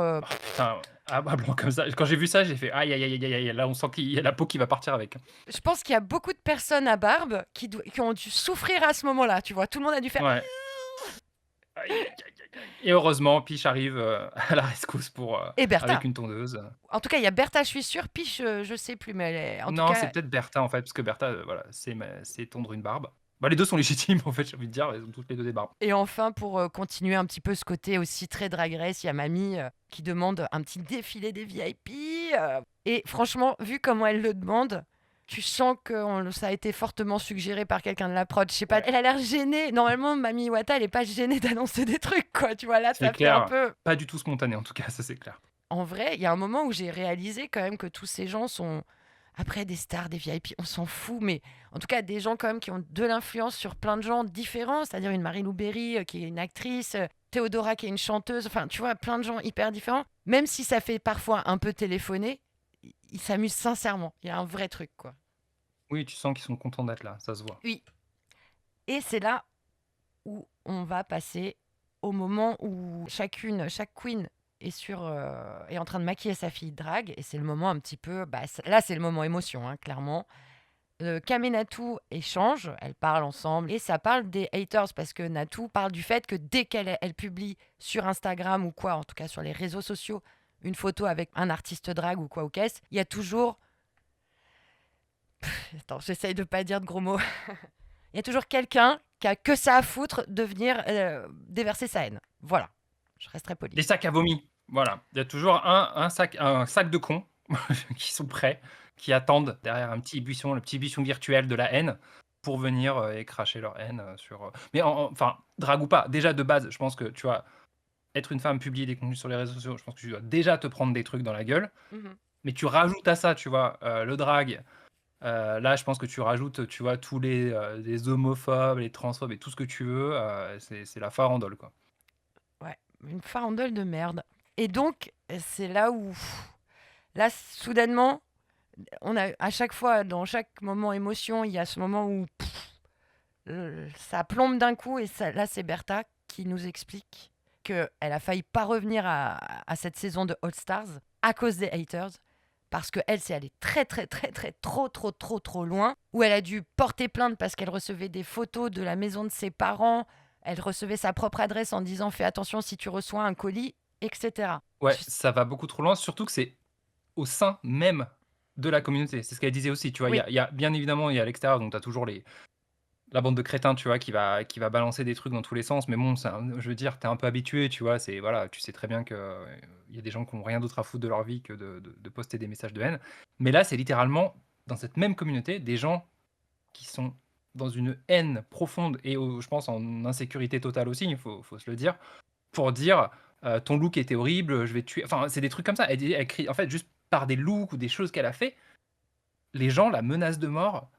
Putain, blanc comme ça. Quand j'ai vu ça, j'ai fait aïe, aïe, aïe, aïe, aïe. Là, on sent qu'il y a la peau qui va partir avec. Je pense qu'il y a beaucoup de personnes à barbe qui ont dû souffrir à ce moment-là, tu vois. Tout le monde a dû faire. Ouais. Aïe, aïe, aïe, aïe. Et heureusement, Piche arrive à la rescousse Et Bertha. avec une tondeuse. En tout cas, il y a Bertha, je suis sûre. Piche, je sais plus, mais en Non, tout cas. c'est peut-être Bertha en fait, parce que Bertha, voilà, c'est tondre une barbe. Bah, les deux sont légitimes en fait, j'ai envie de dire, elles ont toutes les deux des barbes. Et enfin, pour continuer un petit peu ce côté aussi très Drag Race, il y a Mamie qui demande un petit défilé des VIP. Et franchement, vu comment elle le demande, tu sens que ça a été fortement suggéré par quelqu'un de la prod. Je sais pas, Ouais. elle a l'air gênée. Normalement, Mamie Iwata, elle est pas gênée d'annoncer des trucs, quoi. Tu vois, là, C'est ça fait un clair, peu... pas du tout spontané en tout cas, ça c'est clair. En vrai, il y a un moment où j'ai réalisé quand même que tous ces gens sont... Après, des stars, des VIP, on s'en fout, mais en tout cas, des gens quand même qui ont de l'influence sur plein de gens différents, c'est-à-dire une Marie-Lou Berry qui est une actrice, Théodora qui est une chanteuse, enfin, tu vois, plein de gens hyper différents. Même si ça fait parfois un peu téléphoner, ils s'amusent sincèrement. Il y a un vrai truc, quoi. Oui, tu sens qu'ils sont contents d'être là, ça se voit. Oui. Et c'est là où on va passer au moment où chaque queen est en train de maquiller sa fille drague, et c'est le moment un petit peu... là, c'est le moment émotion, hein, clairement. Cam et Natou échangent, elles parlent ensemble, et ça parle des haters, parce que Natou parle du fait que dès qu'elle publie sur Instagram ou quoi, en tout cas sur les réseaux sociaux, une photo avec un artiste drague ou quoi ou qu'est-ce, il y a toujours... Attends, j'essaye de pas dire de gros mots. Il y a toujours quelqu'un qui a que ça à foutre de venir déverser sa haine. Voilà, je resterai poli. Des sacs à vomi, voilà. Il y a toujours un sac de cons qui sont prêts, qui attendent derrière le petit buisson virtuel de la haine pour venir et cracher leur haine sur... Mais enfin, drague ou pas, déjà de base, je pense que, tu vois, être une femme, publier des contenus sur les réseaux sociaux, je pense que tu dois déjà te prendre des trucs dans la gueule. Mhm. Mais tu rajoutes à ça, tu vois, le drag, Là, je pense que tu rajoutes, tu vois, tous les homophobes, les transphobes et tout ce que tu veux, c'est la farandole, quoi. Ouais, une farandole de merde. Et donc, c'est là où, là, soudainement, on a à chaque fois, dans chaque moment émotion, il y a ce moment où ça plombe d'un coup. Et là, c'est Bertha qui nous explique qu'elle a failli pas revenir à cette saison de All Stars à cause des haters. Parce qu'elle s'est allée très, très, très, très, trop loin. Où elle a dû porter plainte parce qu'elle recevait des photos de la maison de ses parents. Elle recevait sa propre adresse en disant fais attention si tu reçois un colis, etc. Ouais, ça va beaucoup trop loin, surtout que c'est au sein même de la communauté. C'est ce qu'elle disait aussi, tu vois. Oui. Il y a bien évidemment, il y a à l'extérieur, donc tu as toujours la bande de crétins, tu vois, qui va balancer des trucs dans tous les sens. Mais bon, je veux dire, tu es un peu habitué, tu vois. Voilà, tu sais très bien qu'il y a des gens qui n'ont rien d'autre à foutre de leur vie que de poster des messages de haine. Mais là, c'est littéralement, dans cette même communauté, des gens qui sont dans une haine profonde et je pense en insécurité totale aussi, il faut se le dire, pour dire ton look était horrible, je vais te tuer. Enfin, c'est des trucs comme ça. Elle crie, en fait, juste par des looks ou des choses qu'elle a fait, les gens la menacent de mort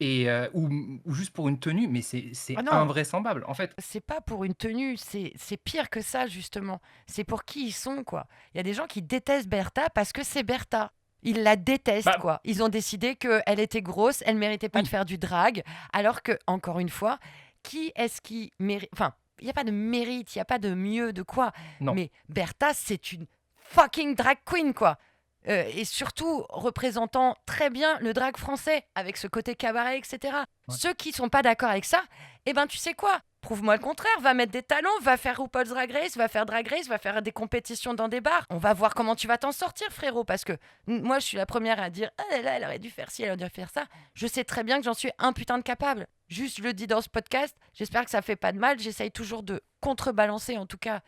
et ou juste pour une tenue, mais c'est Ah non, invraisemblable. En fait, c'est pas pour une tenue, c'est pire que ça, justement. C'est pour qui ils sont, quoi. Il y a des gens qui détestent Bertha parce que c'est Bertha. Ils la détestent, bah, quoi. Ils ont décidé qu'elle était grosse, elle méritait pas oui, de faire du drag, alors que, encore une fois, qui est-ce qui mérite... Enfin, il n'y a pas de mérite, il n'y a pas de mieux, de quoi. non. Mais Bertha, c'est une fucking drag queen, quoi. Et surtout représentant très bien le drag français, avec ce côté cabaret, etc. Ouais. Ceux qui sont pas d'accord avec ça, eh ben tu sais quoi? Prouve-moi le contraire, va mettre des talons, va faire RuPaul's Drag Race, va faire Drag Race, va faire des compétitions dans des bars. On va voir comment tu vas t'en sortir, frérot, parce que moi, je suis la première à dire « Ah là là, elle aurait dû faire ci, elle aurait dû faire ça ». Je sais très bien que j'en suis un putain de capable. Juste, je le dis dans ce podcast, j'espère que ça fait pas de mal. J'essaye toujours de contrebalancer, en tout cas,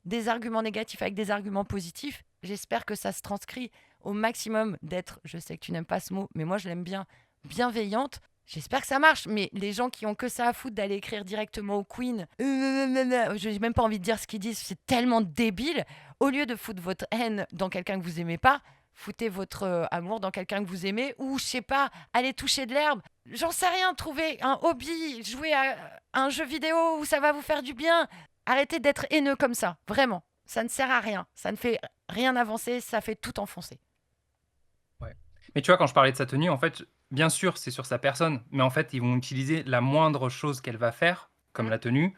des arguments négatifs avec des arguments positifs. J'espère que ça se transcrit au maximum d'être, je sais que tu n'aimes pas ce mot, mais moi je l'aime bien, bienveillante. J'espère que ça marche, mais les gens qui ont que ça à foutre d'aller écrire directement au Queen, je n'ai même pas envie de dire ce qu'ils disent, c'est tellement débile. Au lieu de foutre votre haine dans quelqu'un que vous aimez pas, foutez votre amour dans quelqu'un que vous aimez, ou je sais pas, allez toucher de l'herbe. J'en sais rien, trouvez un hobby, jouer à un jeu vidéo où ça va vous faire du bien. Arrêtez d'être haineux comme ça, vraiment. Ça ne sert à rien, ça ne fait rien avancer, ça fait tout enfoncer. Ouais. Mais tu vois, quand je parlais de sa tenue, en fait, bien sûr, c'est sur sa personne, mais en fait, ils vont utiliser la moindre chose qu'elle va faire, comme la tenue,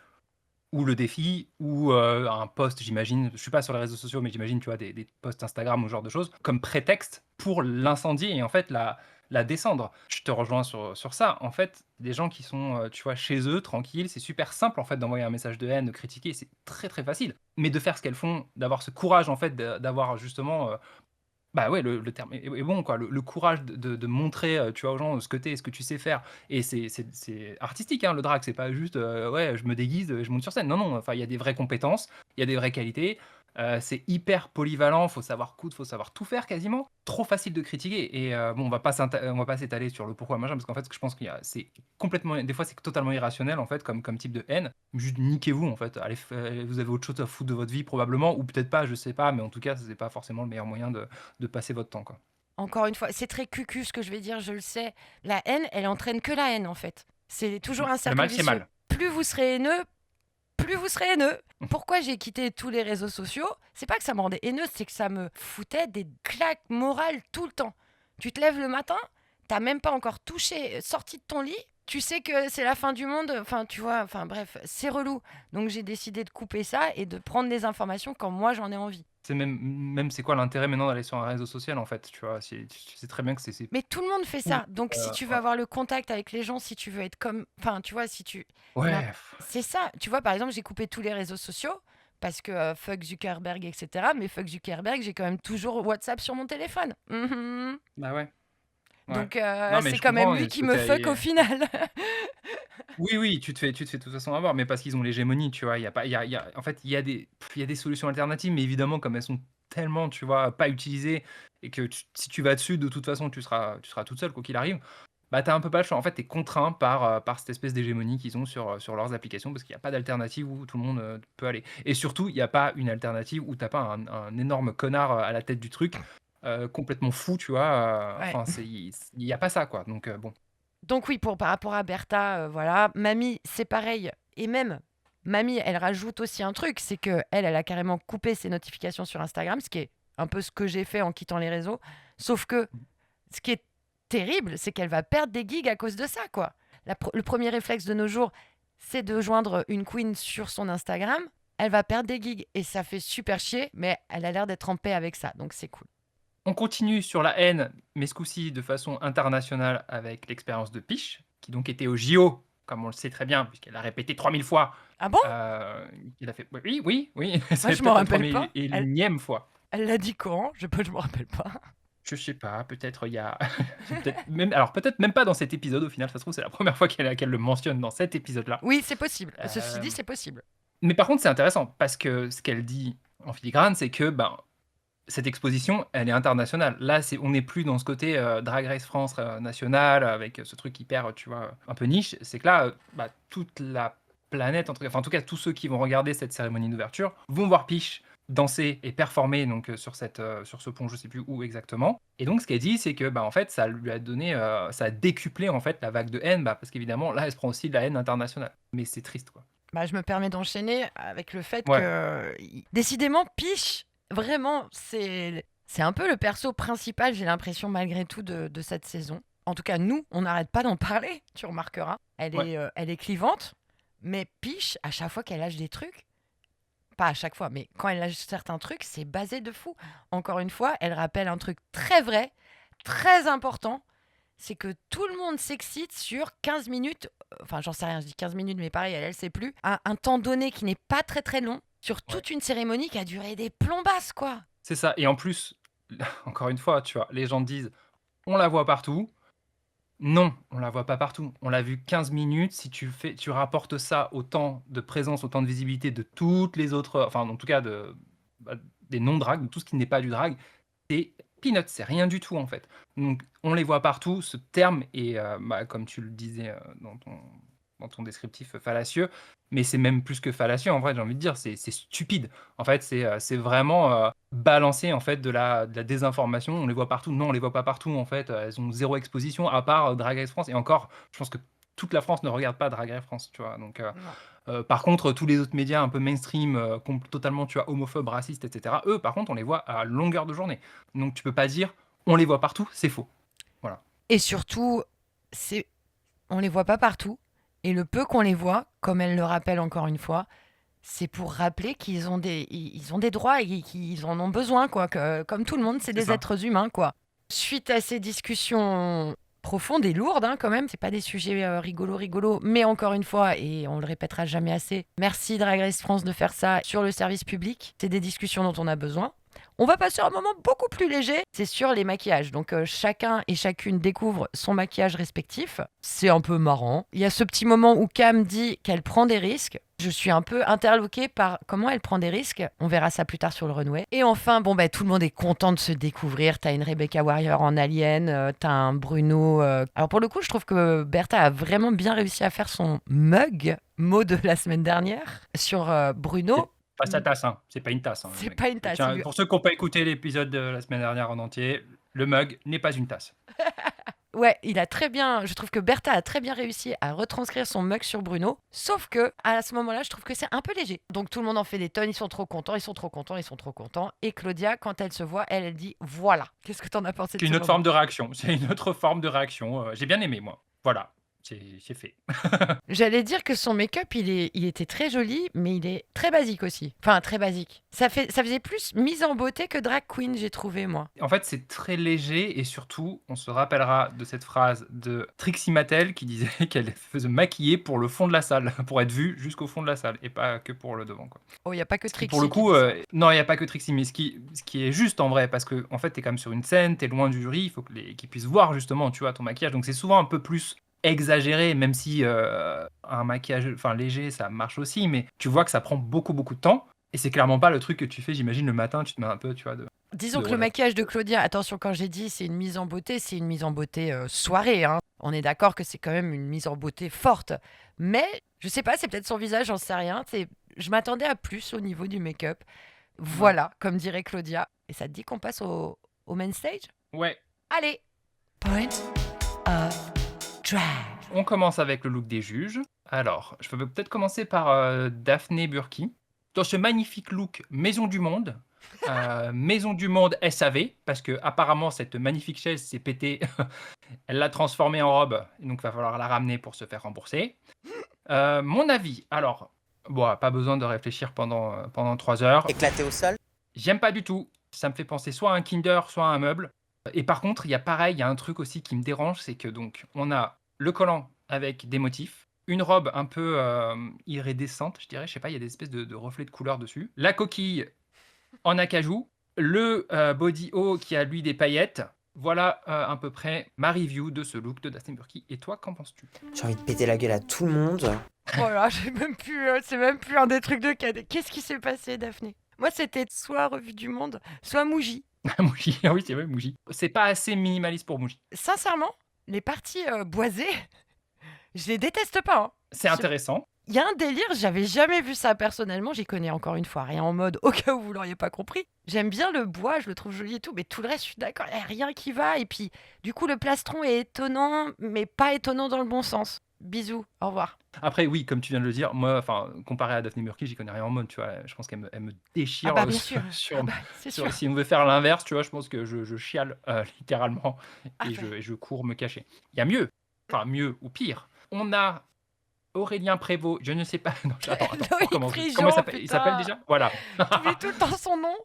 ou le défi, ou un post, j'imagine. Je suis pas sur les réseaux sociaux, mais j'imagine, tu vois, des posts Instagram ou ce genre de choses, comme prétexte pour l'incendier et en fait la descendre. Je te rejoins sur ça. En fait, des gens qui sont, tu vois, chez eux, tranquilles, c'est super simple, en fait, d'envoyer un message de haine, de critiquer, c'est très, très facile. Mais de faire ce qu'elles font, d'avoir ce courage, en fait, d'avoir justement, bah ouais, le terme est bon, quoi. Le courage de montrer, tu vois, aux gens ce que tu es, ce que tu sais faire. Et c'est artistique, hein, le drag. C'est pas juste, ouais, je me déguise, je monte sur scène. Non, non, enfin, il y a des vraies compétences, il y a des vraies qualités. C'est hyper polyvalent, faut savoir coudre, faut savoir tout faire quasiment. Trop facile de critiquer. Et bon, on va pas s'étaler sur le pourquoi machin, parce qu'en fait, je pense c'est complètement, des fois, c'est totalement irrationnel, en fait, comme type de haine. Juste niquez-vous, en fait. Allez, vous avez autre chose à foutre de votre vie, probablement, ou peut-être pas, je sais pas, mais en tout cas, c'est pas forcément le meilleur moyen de passer votre temps, quoi. Encore une fois, c'est très cucu ce que je vais dire, je le sais. La haine, elle entraîne que la haine en fait. C'est toujours un Le cercle mal, c'est vicieux. mal. Plus vous serez haineux, plus vous serez haineux. Pourquoi j'ai quitté tous les réseaux sociaux? C'est pas que ça me rendait haineux, c'est que ça me foutait des claques morales tout le temps. Tu te lèves le matin, t'as même pas encore touché, sorti de ton lit, tu sais que c'est la fin du monde, enfin tu vois, enfin bref, c'est relou. Donc j'ai décidé de couper ça et de prendre des informations quand moi j'en ai envie. C'est même c'est quoi l'intérêt maintenant d'aller sur un réseau social, en fait, tu vois? Tu sais très bien que c'est Mais tout le monde fait cool. ça. Donc si tu veux Ouais. avoir le contact avec les gens, si tu veux être comme... Enfin, tu vois, si tu... Non, Ouais, c'est ça. Tu vois, par exemple, j'ai coupé tous les réseaux sociaux parce que fuck Zuckerberg, etc. Mais fuck Zuckerberg, j'ai quand même toujours WhatsApp sur mon téléphone. Mhm. bah ouais, ouais. Donc Non, mais c'est je quand même comprends lui et qui me fuck au final. oui, oui, tu te fais de toute façon avoir, mais parce qu'ils ont l'hégémonie, tu vois? Il y a pas il y a en fait, il y a des solutions alternatives, mais évidemment, comme elles sont tellement, tu vois, pas utilisées et que si tu vas dessus, de toute façon, tu seras toute seule, quoi qu'il arrive, bah, tu as un peu pas le choix. En fait, tu es contraint par cette espèce d'hégémonie qu'ils ont sur leurs applications parce qu'il y a pas d'alternative où tout le monde, peut aller et surtout, il y a pas une alternative où tu as pas un énorme connard, à la tête du truc, complètement fou, tu vois. Ouais. Enfin, il y a pas ça, quoi. Donc bon. Donc oui, par rapport à Bertha, voilà. Mamie, c'est pareil. Et même, Mamie, elle rajoute aussi un truc, c'est que elle a carrément coupé ses notifications sur Instagram, ce qui est un peu ce que j'ai fait en quittant les réseaux. Sauf que ce qui est terrible, c'est qu'elle va perdre des gigs à cause de ça, quoi. Le premier réflexe de nos jours, c'est de joindre une queen sur son Instagram. Elle va perdre des gigs et ça fait super chier, mais elle a l'air d'être en paix avec ça, donc c'est cool. On continue sur la haine, mais ce coup-ci de façon internationale avec l'expérience de Piche, qui donc était au JO, comme on le sait très bien, puisqu'elle a répété 3000 fois. Ah bon? Il a fait... Oui. Moi, C'est je m'en peut-être la rappelle pas. et l'énième fois. Elle l'a dit quand? Je me rappelle pas. Je sais pas, peut-être il y a... peut-être même pas dans cet épisode, au final, ça se trouve, c'est la première fois qu'elle le mentionne dans cet épisode-là. Oui, c'est possible. Ceci Euh, dit, c'est possible. Mais par contre, c'est intéressant, parce que ce qu'elle dit en filigrane, c'est que cette exposition, elle est internationale. Là, on n'est plus dans ce côté Drag Race France national, avec ce truc hyper, tu vois, un peu niche. C'est que là, toute la planète, en tout cas, tous ceux qui vont regarder cette cérémonie d'ouverture vont voir Piche danser et performer donc sur ce pont, je sais plus où exactement. Et donc, ce qu'elle dit, c'est que en fait, ça lui a donné, ça a décuplé en fait la vague de haine, parce qu'évidemment, là, elle se prend aussi de la haine internationale. Mais c'est triste, quoi. Je me permets d'enchaîner avec le fait Ouais. que, décidément, Piche, vraiment, c'est un peu le perso principal, j'ai l'impression, malgré tout, de cette saison. En tout cas, nous, on n'arrête pas d'en parler, tu remarqueras. Elle est clivante, mais Piche, à chaque fois qu'elle lâche des trucs, pas à chaque fois, mais quand elle lâche certains trucs, c'est basé de fou. Encore une fois, elle rappelle un truc très vrai, très important, c'est que tout le monde s'excite sur 15 minutes, enfin j'en sais rien, je dis 15 minutes, mais pareil, elle sait plus, un temps donné qui n'est pas très très long, sur toute une cérémonie qui a duré des plombasses, quoi. C'est ça. Et en plus, encore une fois, tu vois, les gens disent, on la voit partout. Non, on la voit pas partout. On l'a vu 15 minutes. Si tu rapportes ça au temps de présence, au temps de visibilité de toutes les autres, enfin, en tout cas, des non-drags, de tout ce qui n'est pas du drag, c'est peanuts, c'est rien du tout, en fait. Donc, on les voit partout. Ce terme est, comme tu le disais dans ton descriptif fallacieux, mais c'est même plus que fallacieux, en vrai, j'ai envie de dire, c'est stupide. En fait, c'est vraiment balancer en fait de la désinformation. On les voit partout. Non, on les voit pas partout, en fait. Elles ont zéro exposition, à part Drag Race France. Et encore, je pense que toute la France ne regarde pas Drag Race France, tu vois. Donc, par contre, tous les autres médias un peu mainstream, totalement, tu vois, homophobes, racistes, etc., eux, par contre, on les voit à longueur de journée. Donc, tu peux pas dire on les voit partout, c'est faux. Voilà. Et surtout, on les voit pas partout. Et le peu qu'on les voit, comme elle le rappelle encore une fois, c'est pour rappeler qu'ils ont ils ont des droits et qu'ils en ont besoin, quoi. Que, comme tout le monde, c'est des ça. êtres humains, quoi. Suite à ces discussions profondes et lourdes, quand même, c'est pas des sujets rigolos, mais encore une fois, et on le répétera jamais assez, merci Drag Race France de faire ça sur le service public. C'est des discussions dont on a besoin. On va passer à un moment beaucoup plus léger, c'est sur les maquillages. Donc chacun et chacune découvre son maquillage respectif. C'est un peu marrant. Il y a ce petit moment où Cam dit qu'elle prend des risques. Je suis un peu interloquée par comment elle prend des risques. On verra ça plus tard sur le runway. Et enfin, tout le monde est content de se découvrir. T'as une Rebecca Warrior en alien, t'as un Bruno. Alors pour le coup, je trouve que Bertha a vraiment bien réussi à faire son mug, mot de la semaine dernière, sur Bruno. Pas sa tasse, hein. C'est pas une tasse. Hein, c'est pas une tasse. Tiens, pour ceux qui n'ont pas écouté l'épisode de la semaine dernière en entier, le mug n'est pas une tasse. Ouais, il a très bien. Je trouve que Bertha a très bien réussi à retranscrire son mug sur Bruno. Sauf que à ce moment-là, je trouve que c'est un peu léger. Donc tout le monde en fait des tonnes. Ils sont trop contents. Et Claudia, quand elle se voit, elle dit voilà. Qu'est-ce que t'en as pensé de C'est ce une autre moment forme de réaction. C'est une autre forme de réaction. J'ai bien aimé, moi. Voilà. C'est fait. J'allais dire que son make-up, il était très joli, mais il est très basique aussi. Enfin, très basique. Ça faisait plus mise en beauté que drag queen, j'ai trouvé, moi. En fait, c'est très léger et surtout, on se rappellera de cette phrase de Trixie Mattel qui disait qu'elle faisait maquiller pour le fond de la salle, pour être vue jusqu'au fond de la salle et pas que pour le devant, quoi. Oh, il n'y a pas que Trixie. Pour le coup, non, il n'y a pas que Trixie, mais ce qui est juste en vrai, parce que en fait, t'es quand même sur une scène, t'es loin du jury, il faut qu'ils puissent voir justement, tu vois, ton maquillage. Donc c'est souvent un peu plus exagéré, même si un maquillage léger, ça marche aussi, mais tu vois que ça prend beaucoup de temps. Et c'est clairement pas le truc que tu fais, j'imagine, le matin, tu te mets un peu, tu vois. Disons que le maquillage de Claudia, attention, quand j'ai dit c'est une mise en beauté, c'est une mise en beauté soirée. Hein. On est d'accord que c'est quand même une mise en beauté forte. Mais, je sais pas, c'est peut-être son visage, j'en sais rien. Je m'attendais à plus au niveau du make-up. Voilà, comme dirait Claudia. Et ça te dit qu'on passe au au main stage? Ouais. Allez. Point of drag. On commence avec le look des juges. Alors, je peux peut-être commencer par Daphné Burki. Dans ce magnifique look Maison du Monde. Maison du Monde SAV, parce que apparemment cette magnifique chaise s'est pétée. Elle l'a transformée en robe, donc il va falloir la ramener pour se faire rembourser. Mon avis, alors, bon, pas besoin de réfléchir pendant 3 heures. Éclaté au sol. J'aime pas du tout. Ça me fait penser soit à un Kinder, soit à un meuble. Et par contre, il y a un truc aussi qui me dérange, c'est que donc on a le collant avec des motifs, une robe un peu iridescente, je dirais, je sais pas, il y a des espèces de reflets de couleur dessus, la coquille en acajou, le body haut qui a lui des paillettes. Voilà à peu près ma review de ce look de Daphné Burki. Et toi, qu'en penses-tu? J'ai envie de péter la gueule à tout le monde. Voilà, c'est même plus un des trucs de cadet. Qu'est-ce qui s'est passé, Daphné? Moi, c'était soit Revue du Monde, soit Mouji. Mouji, ah oui, c'est vrai, Mouji. C'est pas assez minimaliste pour Mouji. Sincèrement, les parties boisées, je les déteste pas. Hein. C'est intéressant. Il y a un délire, j'avais jamais vu ça personnellement, j'y connais encore une fois rien en mode au cas où vous l'auriez pas compris. J'aime bien le bois, je le trouve joli et tout, mais tout le reste, je suis d'accord, il n'y a rien qui va. Et puis, du coup, le plastron est étonnant, mais pas étonnant dans le bon sens. Bisous, au revoir. Après, oui, comme tu viens de le dire, moi, comparé à Daphné Burki, j'y connais rien en mode, tu vois. Je pense elle me déchire. Ah bah bien sûr, c'est sûr. Si on veut faire l'inverse, tu vois, je pense que je chiale littéralement Ah et bah. je cours me cacher. Il y a mieux, enfin mieux ou pire. On a Aurélien Prévost, je ne sais pas. Non, attends, Loïc comment Prigent, il s'appelle? Il s'appelle putain. déjà? Voilà. J'oublie tout le temps son nom.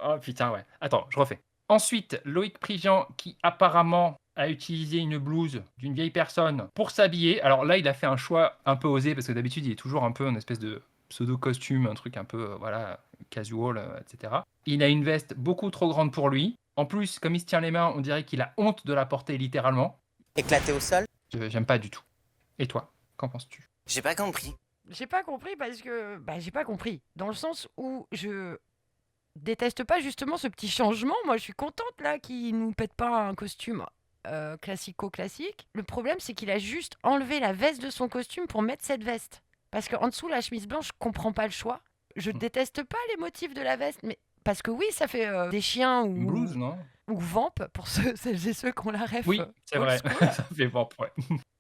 Oh putain, ouais. Attends, je refais. Ensuite, Loïc Prigent qui apparemment a utilisé une blouse d'une vieille personne pour s'habiller. Alors là, il a fait un choix un peu osé parce que d'habitude, il est toujours un peu une espèce de pseudo-costume, un truc un peu, voilà, casual, etc. Il a une veste beaucoup trop grande pour lui. En plus, comme il se tient les mains, on dirait qu'il a honte de la porter littéralement. Éclaté au sol. J'aime pas du tout. Et toi, qu'en penses-tu? J'ai pas compris. J'ai pas compris parce que... j'ai pas compris. Dans le sens où je déteste pas justement ce petit changement. Moi, je suis contente là qu'il nous pète pas un costume classico-classique. Le problème, c'est qu'il a juste enlevé la veste de son costume pour mettre cette veste. Parce qu'en dessous, la chemise blanche, je comprends pas le choix. Je déteste pas les motifs de la veste, mais parce que oui, ça fait des chiens Une blouse, non? ou vamp pour celles et ceux qui ont la ref. Oui, c'est old vrai. school. Ça fait vamp, ouais.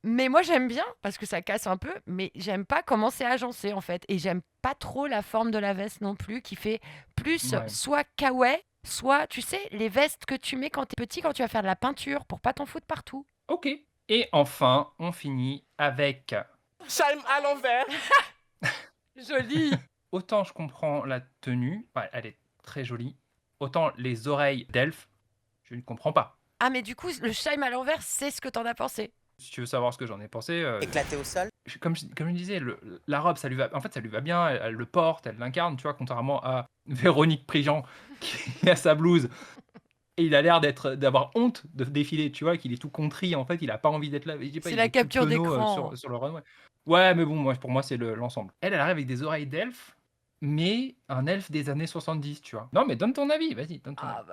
Mais moi j'aime bien parce que ça casse un peu, mais j'aime pas comment c'est agencé en fait. Et j'aime pas trop la forme de la veste non plus qui fait plus Ouais. soit kawaii, soit tu sais, les vestes que tu mets quand t'es petit, quand tu vas faire de la peinture pour pas t'en foutre partout. Ok. Et enfin, on finit avec... Shine à l'envers. Joli. Autant je comprends la tenue, ouais, elle est très jolie, autant les oreilles d'elfe, je ne comprends pas. Ah mais du coup, le chime à l'envers, c'est ce que t'en as pensé. Si tu veux savoir ce que j'en ai pensé, Éclaté au sol. comme je disais, la robe, ça lui va, en fait, ça lui va bien, elle le porte, elle l'incarne, tu vois, contrairement à Véronique Prigent qui a sa blouse. Et il a l'air d'avoir honte de défiler, tu vois, qu'il est tout contrit, en fait, il a pas envie d'être là. Je sais pas, C'est il la est tout capture penaud, d'écran. sur le runway. Ouais, mais bon, pour moi, c'est l'ensemble. Elle arrive avec des oreilles d'elfe, mais un elfe des années 70, tu vois. Non, mais donne ton avis, vas-y, donne ton avis.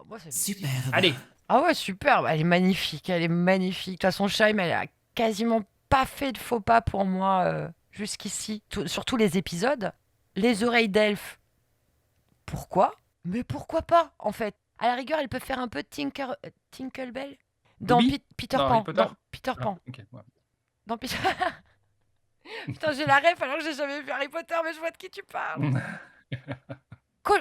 Moi c'est... Super. Allez, Ah ouais, super, elle est magnifique, elle est magnifique. De toute façon, Shime, elle a quasiment pas fait de faux pas pour moi jusqu'ici, sur tous les épisodes. Les oreilles d'elfe, pourquoi? Mais pourquoi pas, en fait? À la rigueur, elle peut faire un peu Tinkerbell dans Toby Peter Dans Pan. Harry Potter Dans Peter Ah, Pan. ok, ouais. Dans Peter... Putain, j'ai la ref alors que j'ai jamais vu Harry Potter, mais je vois de qui tu parles.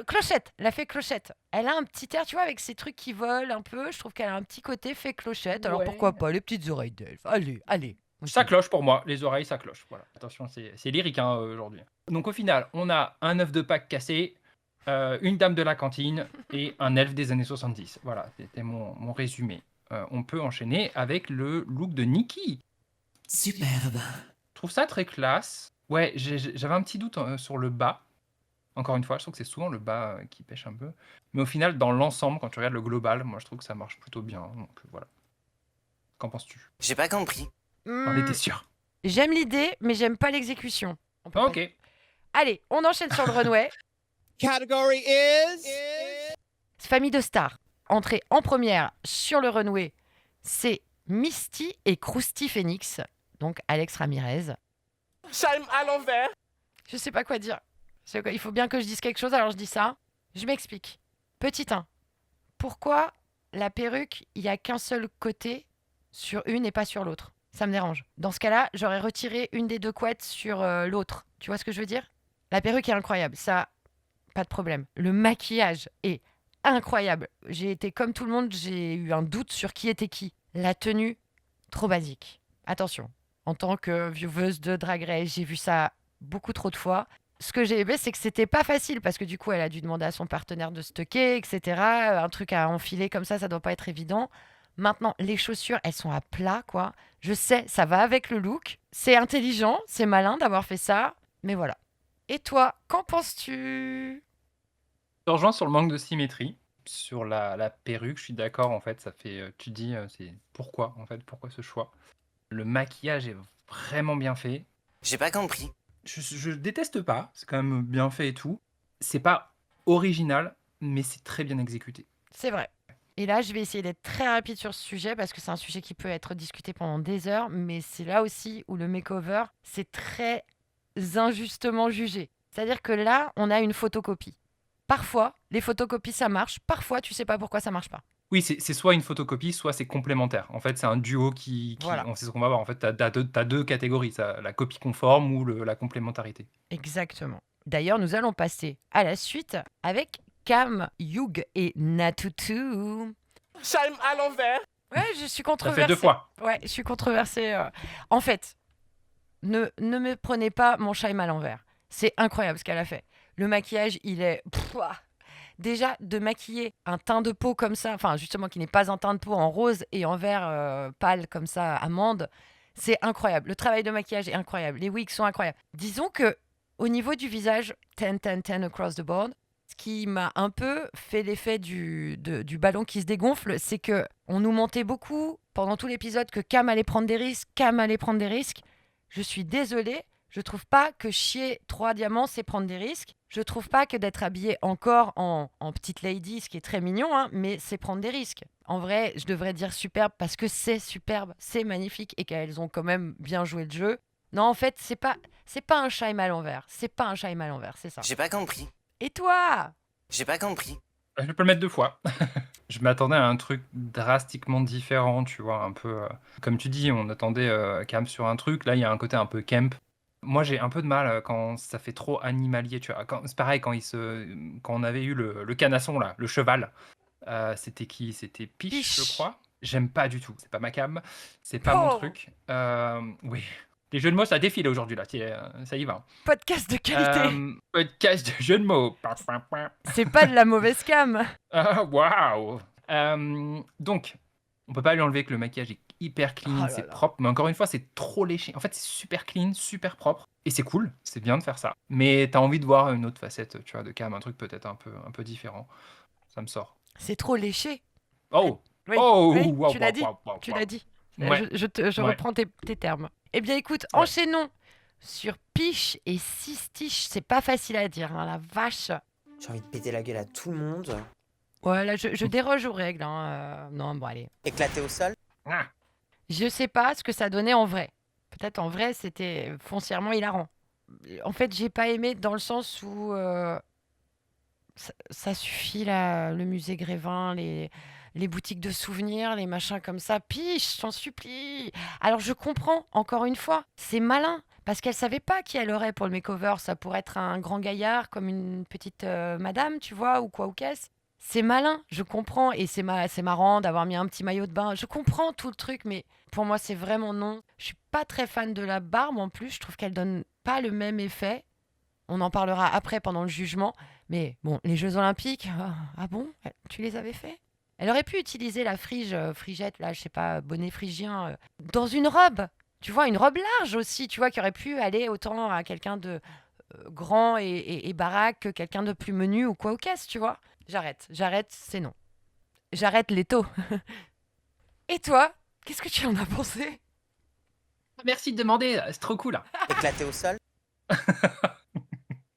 Clochette, la fée Clochette. Elle a un petit air, tu vois, avec ces trucs qui volent un peu. Je trouve qu'elle a un petit côté fée Clochette. Alors Ouais. pourquoi pas les petites oreilles d'elfe. Allez. Ça cloche pour moi, les oreilles, ça cloche. Voilà. Attention, c'est lyrique hein, aujourd'hui. Donc au final, on a un œuf de Pâques cassé, une dame de la cantine et un elfe des années 70. Voilà, c'était mon résumé. On peut enchaîner avec le look de Nikki. Superbe. Je trouve ça très classe. Ouais, j'avais un petit doute sur le bas. Encore une fois, je trouve que c'est souvent le bas qui pêche un peu. Mais au final, dans l'ensemble, quand tu regardes le global, moi je trouve que ça marche plutôt bien. Donc voilà. Qu'en penses-tu? J'ai pas compris. On était sûr. J'aime l'idée, mais j'aime pas l'exécution. On peut pas- Ok. Allez, on enchaîne sur le runway. Category is. Famille de stars. Entrée en première sur le runway, c'est Misty et Krusty Phoenix. Donc Alex Ramirez. Shine à l'envers. Je sais pas quoi dire. Il faut bien que je dise quelque chose, alors je dis ça. Je m'explique. Petit 1. pourquoi la perruque, il y a qu'un seul côté sur une et pas sur l'autre. Ça me dérange. Dans ce cas-là, j'aurais retiré une des deux couettes sur l'autre. Tu vois ce que je veux dire? La perruque est incroyable, ça, pas de problème. Le maquillage est incroyable. J'ai été comme tout le monde, j'ai eu un doute sur qui était qui. La tenue, trop basique. Attention, en tant que vieweuse de Drag Race, j'ai vu ça beaucoup trop de fois. Ce que j'ai aimé, c'est que c'était pas facile parce que du coup, elle a dû demander à son partenaire de stocker, etc. Un truc à enfiler comme ça doit pas être évident. Maintenant, les chaussures, elles sont à plat, quoi. Je sais, ça va avec le look. C'est intelligent, c'est malin d'avoir fait ça, mais voilà. Et toi, qu'en penses-tu? Je te rejoins sur le manque de symétrie. Sur la perruque, je suis d'accord, en fait, ça fait, tu dis, c'est pourquoi, en fait, pourquoi ce choix? Le maquillage est vraiment bien fait. J'ai pas compris. Je déteste pas, c'est quand même bien fait et tout. C'est pas original, mais c'est très bien exécuté. C'est vrai. Et là, je vais essayer d'être très rapide sur ce sujet parce que c'est un sujet qui peut être discuté pendant des heures, mais c'est là aussi où le makeover, c'est très injustement jugé. C'est-à-dire que là, on a une photocopie. Parfois, les photocopies, ça marche. Parfois, tu sais pas pourquoi ça marche pas. Oui, c'est soit une photocopie, soit c'est complémentaire. En fait, c'est un duo qui Voilà. on sait ce qu'on va voir. En fait, t'as deux catégories, la copie conforme ou la complémentarité. Exactement. D'ailleurs, nous allons passer à la suite avec Cam, Hugh et Natutu. Shine à l'envers. Ouais, je suis Ça controversée. fait 2 fois. Ouais, je suis controversée. En fait, ne me prenez pas mon Shime à l'envers. C'est incroyable ce qu'elle a fait. Le maquillage, il est... Déjà, de maquiller un teint de peau comme ça, enfin justement qui n'est pas un teint de peau en rose et en vert pâle comme ça, amande, c'est incroyable. Le travail de maquillage est incroyable. Les wigs sont incroyables. Disons que au niveau du visage, 10-10-10 across the board, ce qui m'a un peu fait l'effet du ballon qui se dégonfle, c'est que on nous montait beaucoup pendant tout l'épisode que Cam allait prendre des risques, Cam allait prendre des risques. Je suis désolée, je trouve pas que chier 3 diamants, c'est prendre des risques. Je trouve pas que d'être habillée encore en petite lady, ce qui est très mignon, hein, mais c'est prendre des risques. En vrai, je devrais dire superbe parce que c'est superbe, c'est magnifique et qu'elles ont quand même bien joué le jeu. Non, en fait, c'est pas un Shime à l'envers. C'est pas un Shime à l'envers, c'est ça. J'ai pas compris. Et toi? J'ai pas compris. Je peux le mettre 2 fois. Je m'attendais à un truc drastiquement différent, tu vois, un peu, comme tu dis, on attendait, Cam sur un truc. Là, il y a un côté un peu camp. Moi, j'ai un peu de mal, quand ça fait trop animalier, tu vois? C'est pareil quand on avait eu le canasson là, le cheval, c'était qui? C'était Peach, je Peach. crois? J'aime pas du tout, c'est pas ma came, c'est pas mon Oh. truc. Oui, les jeux de mots, ça défile aujourd'hui là, ça y va. Podcast de qualité. Podcast de jeux de mots. C'est pas de la mauvaise cam. Ah, waouh! Donc, on peut pas lui enlever que le maquillage est hyper clean, Oh là c'est là. propre, mais encore une fois, c'est trop léché. En fait, c'est super clean, super propre, et c'est cool, c'est bien de faire ça. Mais t'as envie de voir une autre facette, tu vois, de Cam, un truc peut-être un peu différent. Ça me sort. C'est trop léché. Oh! Oui, Oh! oui, Waouh, tu l'as waouh, dit. waouh, waouh, Tu waouh. l'as dit. Ouais. Je Ouais. reprends tes termes. Eh bien, écoute, Ouais. enchaînons sur Piche et Sistiche. C'est pas facile à dire, hein, la vache. J'ai envie de péter la gueule à tout le monde. Ouais, là, je déroge aux règles. Hein. Non, bon, allez. Éclater au sol. Ah. Je sais pas ce que ça donnait en vrai. Peut-être en vrai, c'était foncièrement hilarant. En fait, j'ai pas aimé dans le sens où ça suffit, là, le musée Grévin, les boutiques de souvenirs, les machins comme ça. Piche, j'en supplie. Alors, je comprends, encore une fois, c'est malin. Parce qu'elle savait pas qui elle aurait pour le makeover. Ça pourrait être un grand gaillard comme une petite madame, tu vois, ou quoi ou qu'est-ce. C'est malin, je comprends. Et c'est marrant d'avoir mis un petit maillot de bain. Je comprends tout le truc, mais pour moi, c'est vraiment non. Je suis pas très fan de la barbe en plus. Je trouve qu'elle donne pas le même effet. On en parlera après pendant le jugement. Mais bon, les Jeux Olympiques, ah bon? Tu les avais fait? Elle aurait pu utiliser la frigette, là, je sais pas, bonnet phrygien, dans une robe. Tu vois, une robe large aussi, tu vois, qui aurait pu aller autant à quelqu'un de grand et baraque que quelqu'un de plus menu ou quoi ou qu'est-ce, tu vois. J'arrête, c'est non. J'arrête les taux. Et toi, qu'est-ce que tu en as pensé? Merci de demander, c'est trop cool. Éclater au sol.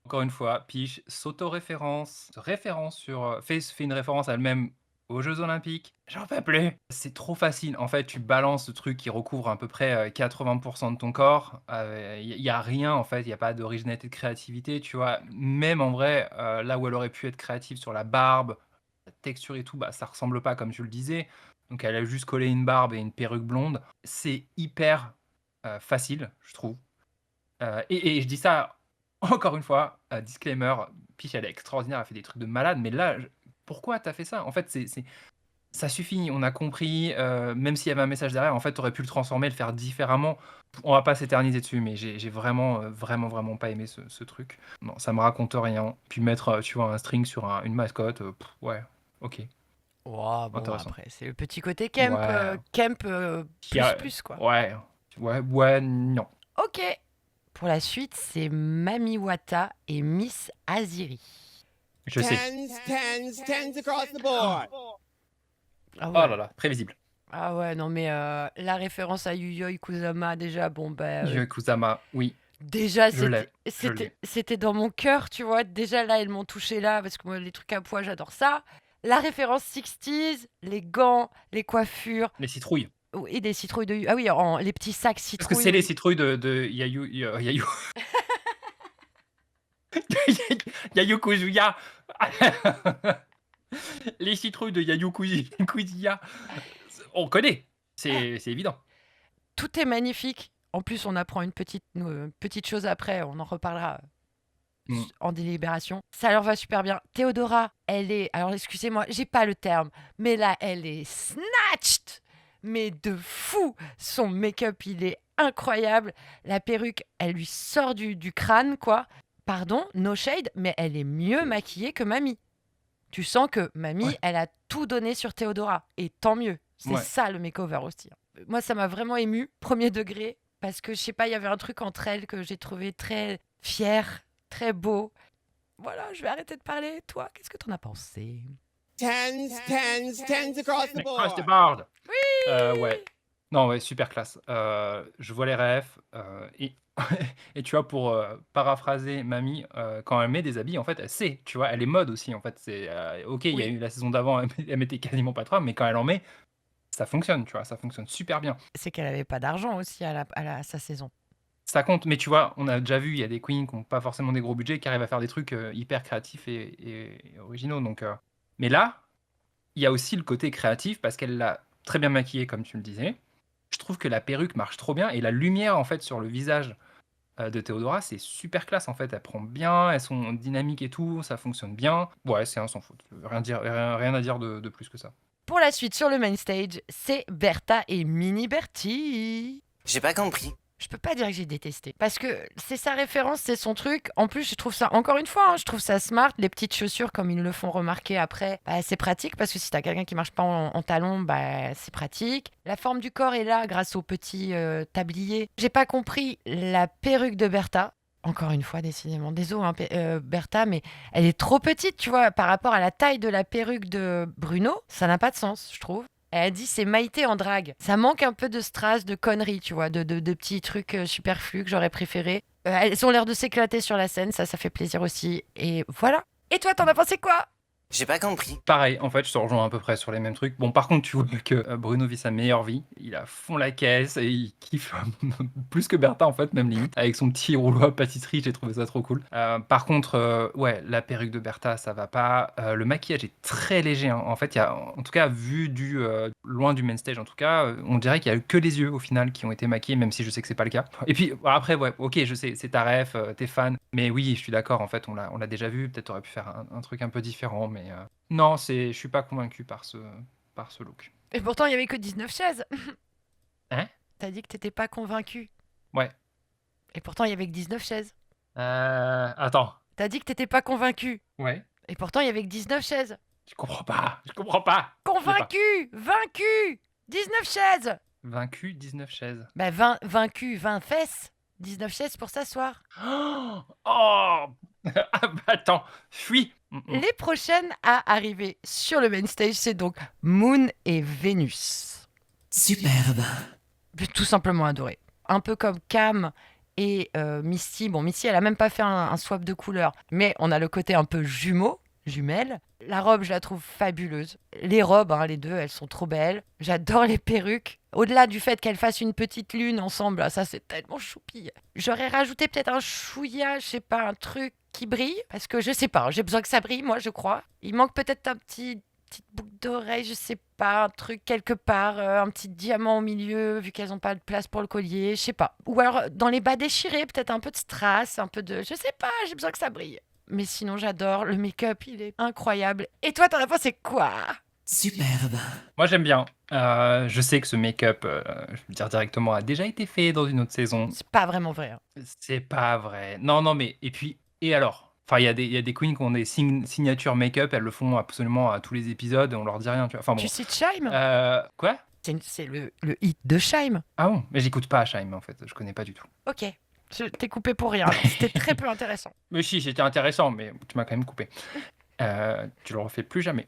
Encore une fois, Peach s'auto-référence, fait une référence elle-même aux Jeux Olympiques. J'en peux plus. C'est trop facile. En fait, tu balances ce truc qui recouvre à peu près 80% de ton corps. Il y a rien, en fait. Il n'y a pas d'originalité, de créativité, tu vois. Même en vrai, là où elle aurait pu être créative sur la barbe, texture et tout, bah, ça ressemble pas comme tu le disais. Donc elle a juste collé une barbe et une perruque blonde. C'est hyper facile, je trouve. Et je dis ça encore une fois, disclaimer, Peach elle est extraordinaire, elle fait des trucs de malade, mais là, pourquoi t'as fait ça? En fait, ça suffit, on a compris, même s'il y avait un message derrière, en fait, t'aurais pu le transformer, le faire différemment. On va pas s'éterniser dessus, mais j'ai vraiment, vraiment pas aimé ce truc. Non, ça me raconte rien. Puis mettre, tu vois, un string sur une mascotte, ouais, ok, Oh, bon, intéressant. après, c'est le petit côté camp, Ouais. Qui a- plus, quoi. Ouais, non. Ok. Pour la suite, c'est Mami Wata et Miss Aziri. Je sais. Tens across the board. Ah Oh ouais. là là, prévisible. Ah ouais, non mais la référence à Yu Yu Kusama, déjà, bon bah... Kusama, oui. déjà, Je l'ai, je l'ai. c'était dans mon cœur, tu vois. Déjà là, elles m'ont touché là, parce que moi, les trucs à poids, j'adore ça. La référence 60s, les gants, les coiffures, Les citrouilles. et des citrouilles de... Ah oui, les petits sacs Parce citrouilles. que c'est les citrouilles de Yayu. Yayu Kuzuya. Les citrouilles de Yayu Kuzuya. On connaît. C'est évident. Tout est magnifique. En plus, on apprend une petite chose après, on en reparlera en délibération. Ça leur va super bien. Théodora, elle est... Alors, excusez-moi, j'ai pas le terme, mais là, elle est snatched. Mais de fou. Son make-up, il est incroyable. La perruque, elle lui sort du crâne, quoi. Pardon, no shade, mais elle est mieux maquillée que Mamie. Tu sens que Mamie, Ouais. elle a tout donné sur Théodora. Et tant mieux. C'est Ouais. ça le makeover aussi. Moi, ça m'a vraiment ému, premier degré, parce que je sais pas, il y avait un truc entre elles que j'ai trouvé très fier, très beau. Voilà, je vais arrêter de parler. Toi, qu'est-ce que t'en as pensé? Tens across the Across the board. board. Ouais. Non, ouais, super classe. Je vois les refs. Et tu vois, pour paraphraser Mamie, quand elle met des habits, en fait, elle sait, tu vois, elle est mode aussi. En fait, c'est ok, il y a Oui. eu la saison d'avant, elle mettait quasiment pas de robe, mais quand elle en met, ça fonctionne, tu vois, ça fonctionne super bien. C'est qu'elle avait pas d'argent aussi à sa saison. Ça compte, mais tu vois, on a déjà vu, il y a des queens qui n'ont pas forcément des gros budgets, qui arrivent à faire des trucs hyper créatifs et originaux. Donc, mais là, il y a aussi le côté créatif parce qu'elle l'a très bien maquillée, comme tu le disais. Je trouve que la perruque marche trop bien et la lumière en fait sur le visage de Théodora, c'est super classe en fait. Elle prend bien, elles sont dynamiques et tout, ça fonctionne bien. Ouais, c'est un sans faute. Rien à dire de plus que ça. Pour la suite, sur le main stage, c'est Bertha et Mini Bertie. J'ai pas compris. Je peux pas dire que j'ai détesté. Parce que c'est sa référence, c'est son truc. En plus, je trouve ça, encore une fois, je trouve ça smart. Les petites chaussures, comme ils le font remarquer après, c'est pratique. Parce que si t'as quelqu'un qui marche pas en talons, c'est pratique. La forme du corps est là grâce au petit tablier. J'ai pas compris la perruque de Bertha. Encore une fois, décidément. Désolé, Bertha, mais elle est trop petite, tu vois, par rapport à la taille de la perruque de Bruno. Ça n'a pas de sens, je trouve. Elle a dit c'est Maïté en drague. Ça manque un peu de strass, de conneries, tu vois, de petits trucs superflus que j'aurais préféré. Elles ont l'air de s'éclater sur la scène, ça fait plaisir aussi. Et voilà. Et toi, t'en as pensé quoi? J'ai pas compris. Pareil, en fait, je te rejoins à peu près sur les mêmes trucs. Bon, par contre, tu vois que Bruno vit sa meilleure vie. Il a fond la caisse et il kiffe plus que Bertha, en fait, même limite. Avec son petit rouleau à pâtisserie, j'ai trouvé ça trop cool. Par contre, ouais, la perruque de Bertha, ça va pas. Le maquillage est très léger. Hein. En fait, il y a, en tout cas, vu du loin du main stage, en tout cas, on dirait qu'il y a eu que les yeux, au final, qui ont été maquillés, même si je sais que c'est pas le cas. Et puis, après, ouais, ok, je sais, c'est ta ref, t'es fan. Mais oui, je suis d'accord, en fait, on l'a déjà vu. Peut-être aurait pu faire un truc un peu différent, mais... Non, je suis pas convaincu par ce look. Et pourtant, il y avait que 19 chaises. Hein? T'as dit que t'étais pas convaincu. Ouais. Et pourtant, il y avait que 19 chaises. Attends. T'as dit que t'étais pas convaincu. Ouais. Et pourtant, il y avait que 19 chaises. Je comprends pas. Convaincu, vaincu, 19 chaises. Vaincu, 19 chaises. Bah, vaincu, 20 fesses. 19 chaises pour s'asseoir. Oh ah bah attends, fuis. Les prochaines à arriver sur le main stage, c'est donc Moon et Vénus. Superbe. J'ai tout simplement adoré. Un peu comme Cam et Misty. Bon, Misty, elle a même pas fait un swap de couleur, mais on a le côté un peu jumelle. La robe, je la trouve fabuleuse. Les robes, les deux, elles sont trop belles. J'adore les perruques. Au-delà du fait qu'elles fassent une petite lune ensemble, ça c'est tellement choupi. J'aurais rajouté peut-être un chouïa, je sais pas, un truc qui brille, parce que je sais pas, j'ai besoin que ça brille, moi je crois. Il manque peut-être un petit petite boucle d'oreille, je sais pas, un truc quelque part, un petit diamant au milieu, vu qu'elles n'ont pas de place pour le collier, je sais pas. Ou alors dans les bas déchirés, peut-être un peu de strass, un peu de... Je sais pas, j'ai besoin que ça brille. Mais sinon, j'adore. Le make-up, il est incroyable. Et toi, ta réponse, c'est quoi? Superbe. Moi, j'aime bien. Je sais que ce make-up, je vais le dire directement, a déjà été fait dans une autre saison. C'est pas vraiment vrai. Hein. C'est pas vrai. Non, non, mais et puis et alors? Enfin, il y a des queens qui ont des signatures make-up, elles le font absolument à tous les épisodes et on leur dit rien, tu vois. Enfin bon. Tu cites Scheim Quoi? C'est le hit de Scheim. Ah bon? Mais j'écoute pas Scheim en fait, je connais pas du tout. Ok. Je t'ai coupé pour rien. C'était très peu intéressant. Mais si, c'était intéressant, mais tu m'as quand même coupé. Tu le refais plus jamais.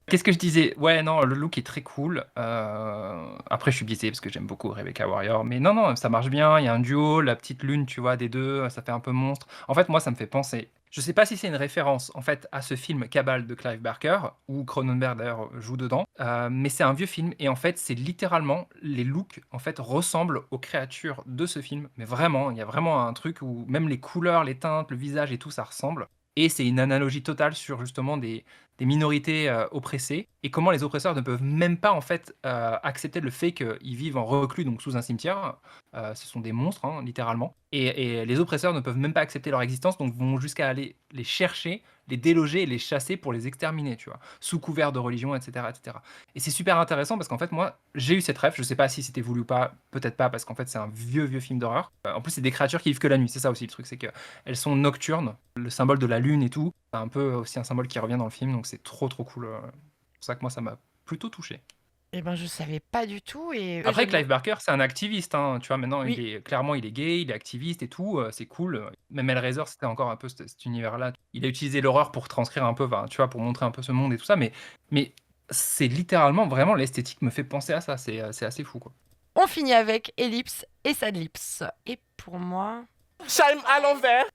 Qu'est-ce que je disais? Ouais, non, le look est très cool. Après, je suis biaisé parce que j'aime beaucoup Rebecca Warrior. Mais non, non, ça marche bien. Il y a un duo, la petite lune, tu vois, des deux, ça fait un peu monstre. En fait, moi, ça me fait penser. Je sais pas si c'est une référence en fait à ce film Cabal de Clive Barker, où Cronenberg d'ailleurs joue dedans, mais c'est un vieux film et en fait c'est littéralement les looks en fait ressemblent aux créatures de ce film, mais vraiment il y a vraiment un truc où même les couleurs, les teintes, le visage et tout ça ressemble. Et c'est une analogie totale sur justement des minorités oppressées et comment les oppresseurs ne peuvent même pas en fait accepter le fait qu'ils vivent en reclus donc sous un cimetière. Ce sont des monstres hein, littéralement et les oppresseurs ne peuvent même pas accepter leur existence donc vont jusqu'à aller les chercher, les déloger et les chasser pour les exterminer, tu vois, sous couvert de religion, etc., etc. Et c'est super intéressant parce qu'en fait moi j'ai eu cette rêve, je sais pas si c'était voulu ou pas, peut-être pas parce qu'en fait c'est un vieux film d'horreur. En plus c'est des créatures qui vivent que la nuit, c'est ça aussi le truc, c'est qu'elles sont nocturnes, le symbole de la lune et tout, c'est un peu aussi un symbole qui revient dans le film donc c'est trop cool. C'est pour ça que moi ça m'a plutôt touché. Eh ben, je savais pas du tout. Et Après, j'aime Clive Barker, c'est un activiste, hein, tu vois, maintenant, Oui. il est gay, il est activiste et tout, c'est cool. Même Hellraiser, c'était encore un peu cet univers-là. Il a utilisé l'horreur pour transcrire un peu, enfin, tu vois, pour montrer un peu ce monde et tout ça, mais c'est littéralement, vraiment, l'esthétique me fait penser à ça, c'est assez fou, quoi. On finit avec Ellipse et Sadlips. Et pour moi, Scheim à l'envers.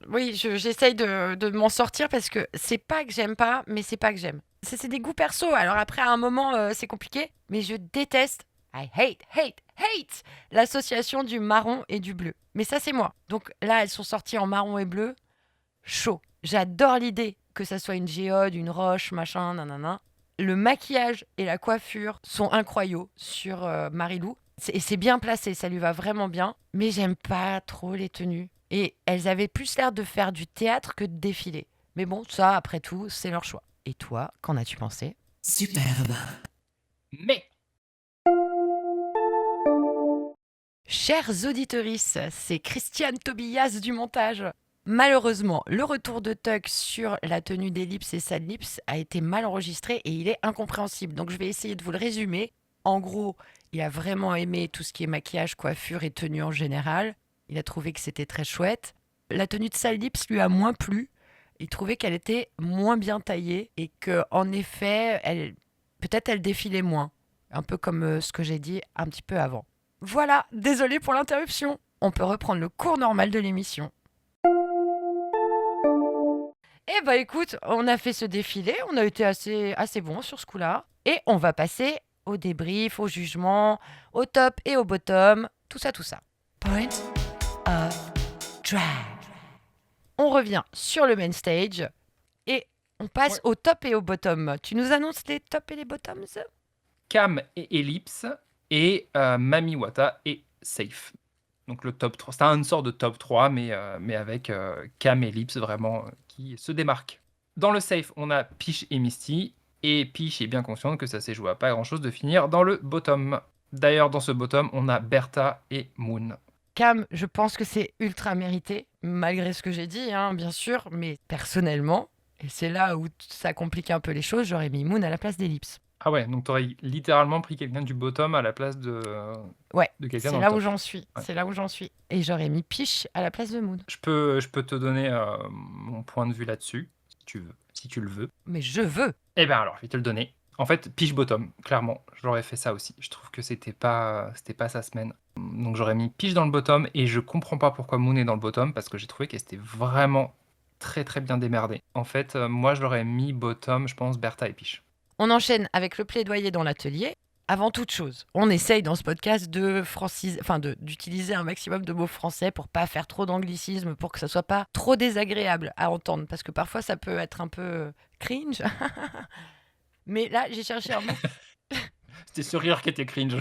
oui, j'essaye de m'en sortir parce que c'est pas que j'aime pas, mais c'est pas que j'aime. C'est des goûts perso. Alors après, à un moment, c'est compliqué, mais je déteste, I hate l'association du marron et du bleu. Mais ça, c'est moi. Donc là, elles sont sorties en marron et bleu. Chaud. J'adore l'idée que ça soit une géode, une roche, machin, nanana. Le maquillage et la coiffure sont incroyables sur Marilou. Et c'est bien placé, ça lui va vraiment bien. Mais j'aime pas trop les tenues. Et elles avaient plus l'air de faire du théâtre que de défiler. Mais bon, ça, après tout, c'est leur choix. Et toi, qu'en as-tu pensé? Superbe. Mais Chers auditorices, c'est Christiane Tobias du montage. Malheureusement, le retour de Tuck sur la tenue d'Ellipse et Sadlips a été mal enregistré et il est incompréhensible. Donc je vais essayer de vous le résumer. En gros, il a vraiment aimé tout ce qui est maquillage, coiffure et tenue en général. Il a trouvé que c'était très chouette. La tenue de Sadlips lui a moins plu. Il trouvait qu'elle était moins bien taillée et que, en effet, peut-être elle défilait moins. Un peu comme ce que j'ai dit un petit peu avant. Voilà, désolé pour l'interruption. On peut reprendre le cours normal de l'émission. Eh bah écoute, on a fait ce défilé, on a été assez bon sur ce coup-là. Et on va passer au débrief, au jugement, au top et au bottom, tout ça. Point of drag. On revient sur le main stage et on passe au top et au bottom. Tu nous annonces les tops et les bottoms? Cam et Ellipse et Mami Wata et Safe. Donc le top 3, c'est une sorte de top 3, mais avec Cam et Ellipse vraiment qui se démarquent. Dans le Safe, on a Peach et Misty, et Peach est bien consciente que ça s'est joué à pas grand-chose de finir dans le bottom. D'ailleurs, dans ce bottom, on a Bertha et Moon. Cam, je pense que c'est ultra mérité, malgré ce que j'ai dit, hein, bien sûr, mais personnellement, et c'est là où ça complique un peu les choses, j'aurais mis Moon à la place d'Ellipse. Ah ouais, donc t'aurais littéralement pris quelqu'un du bottom à la place de Ouais, quelqu'un c'est dans là le où top. j'en suis. Ouais. C'est là où j'en suis. Et j'aurais mis Peach à la place de Moon. Je peux te donner mon point de vue là-dessus, si tu le veux. Mais je veux. Eh ben alors, je vais te le donner. En fait, Peach bottom, clairement, j'aurais fait ça aussi. Je trouve que c'était pas sa semaine. Donc j'aurais mis Peach dans le bottom et je comprends pas pourquoi Moon est dans le bottom parce que j'ai trouvé qu'elle s'était vraiment très très bien démerdée. En fait, moi je l'aurais mis bottom, je pense, Bertha et Peach. On enchaîne avec le plaidoyer dans l'atelier. Avant toute chose, on essaye dans ce podcast d'utiliser un maximum de mots français pour pas faire trop d'anglicisme, pour que ça soit pas trop désagréable à entendre, parce que parfois ça peut être un peu cringe. Mais là, j'ai cherché un mot. C'était ce rire qui était cringe.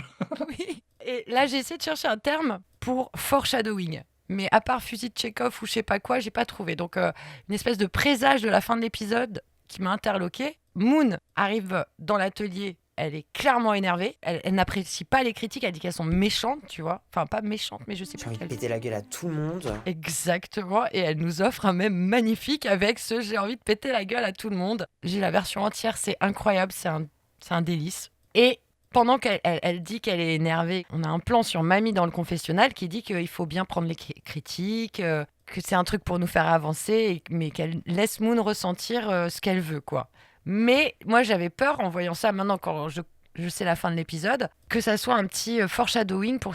Oui. Et là, j'ai essayé de chercher un terme pour foreshadowing. Mais à part fusil de Tchekhov ou je sais pas quoi, j'ai pas trouvé. Donc, une espèce de présage de la fin de l'épisode qui m'a interloqué. Moon arrive dans l'atelier. Elle est clairement énervée. Elle n'apprécie pas les critiques. Elle dit qu'elles sont méchantes, tu vois. Enfin, pas méchantes, mais je sais J'ai pas envie de quelles. péter la gueule à tout le monde. Exactement. Et elle nous offre un mème magnifique avec ce j'ai envie de péter la gueule à tout le monde. J'ai la version entière. C'est incroyable. C'est un délice. Et pendant qu'elle dit qu'elle est énervée, on a un plan sur Mamie dans le confessionnal qui dit qu'il faut bien prendre les critiques, que c'est un truc pour nous faire avancer, mais qu'elle laisse Moon ressentir ce qu'elle veut, quoi. Mais moi, j'avais peur, en voyant ça maintenant, quand je sais la fin de l'épisode, que ça soit un petit foreshadowing pour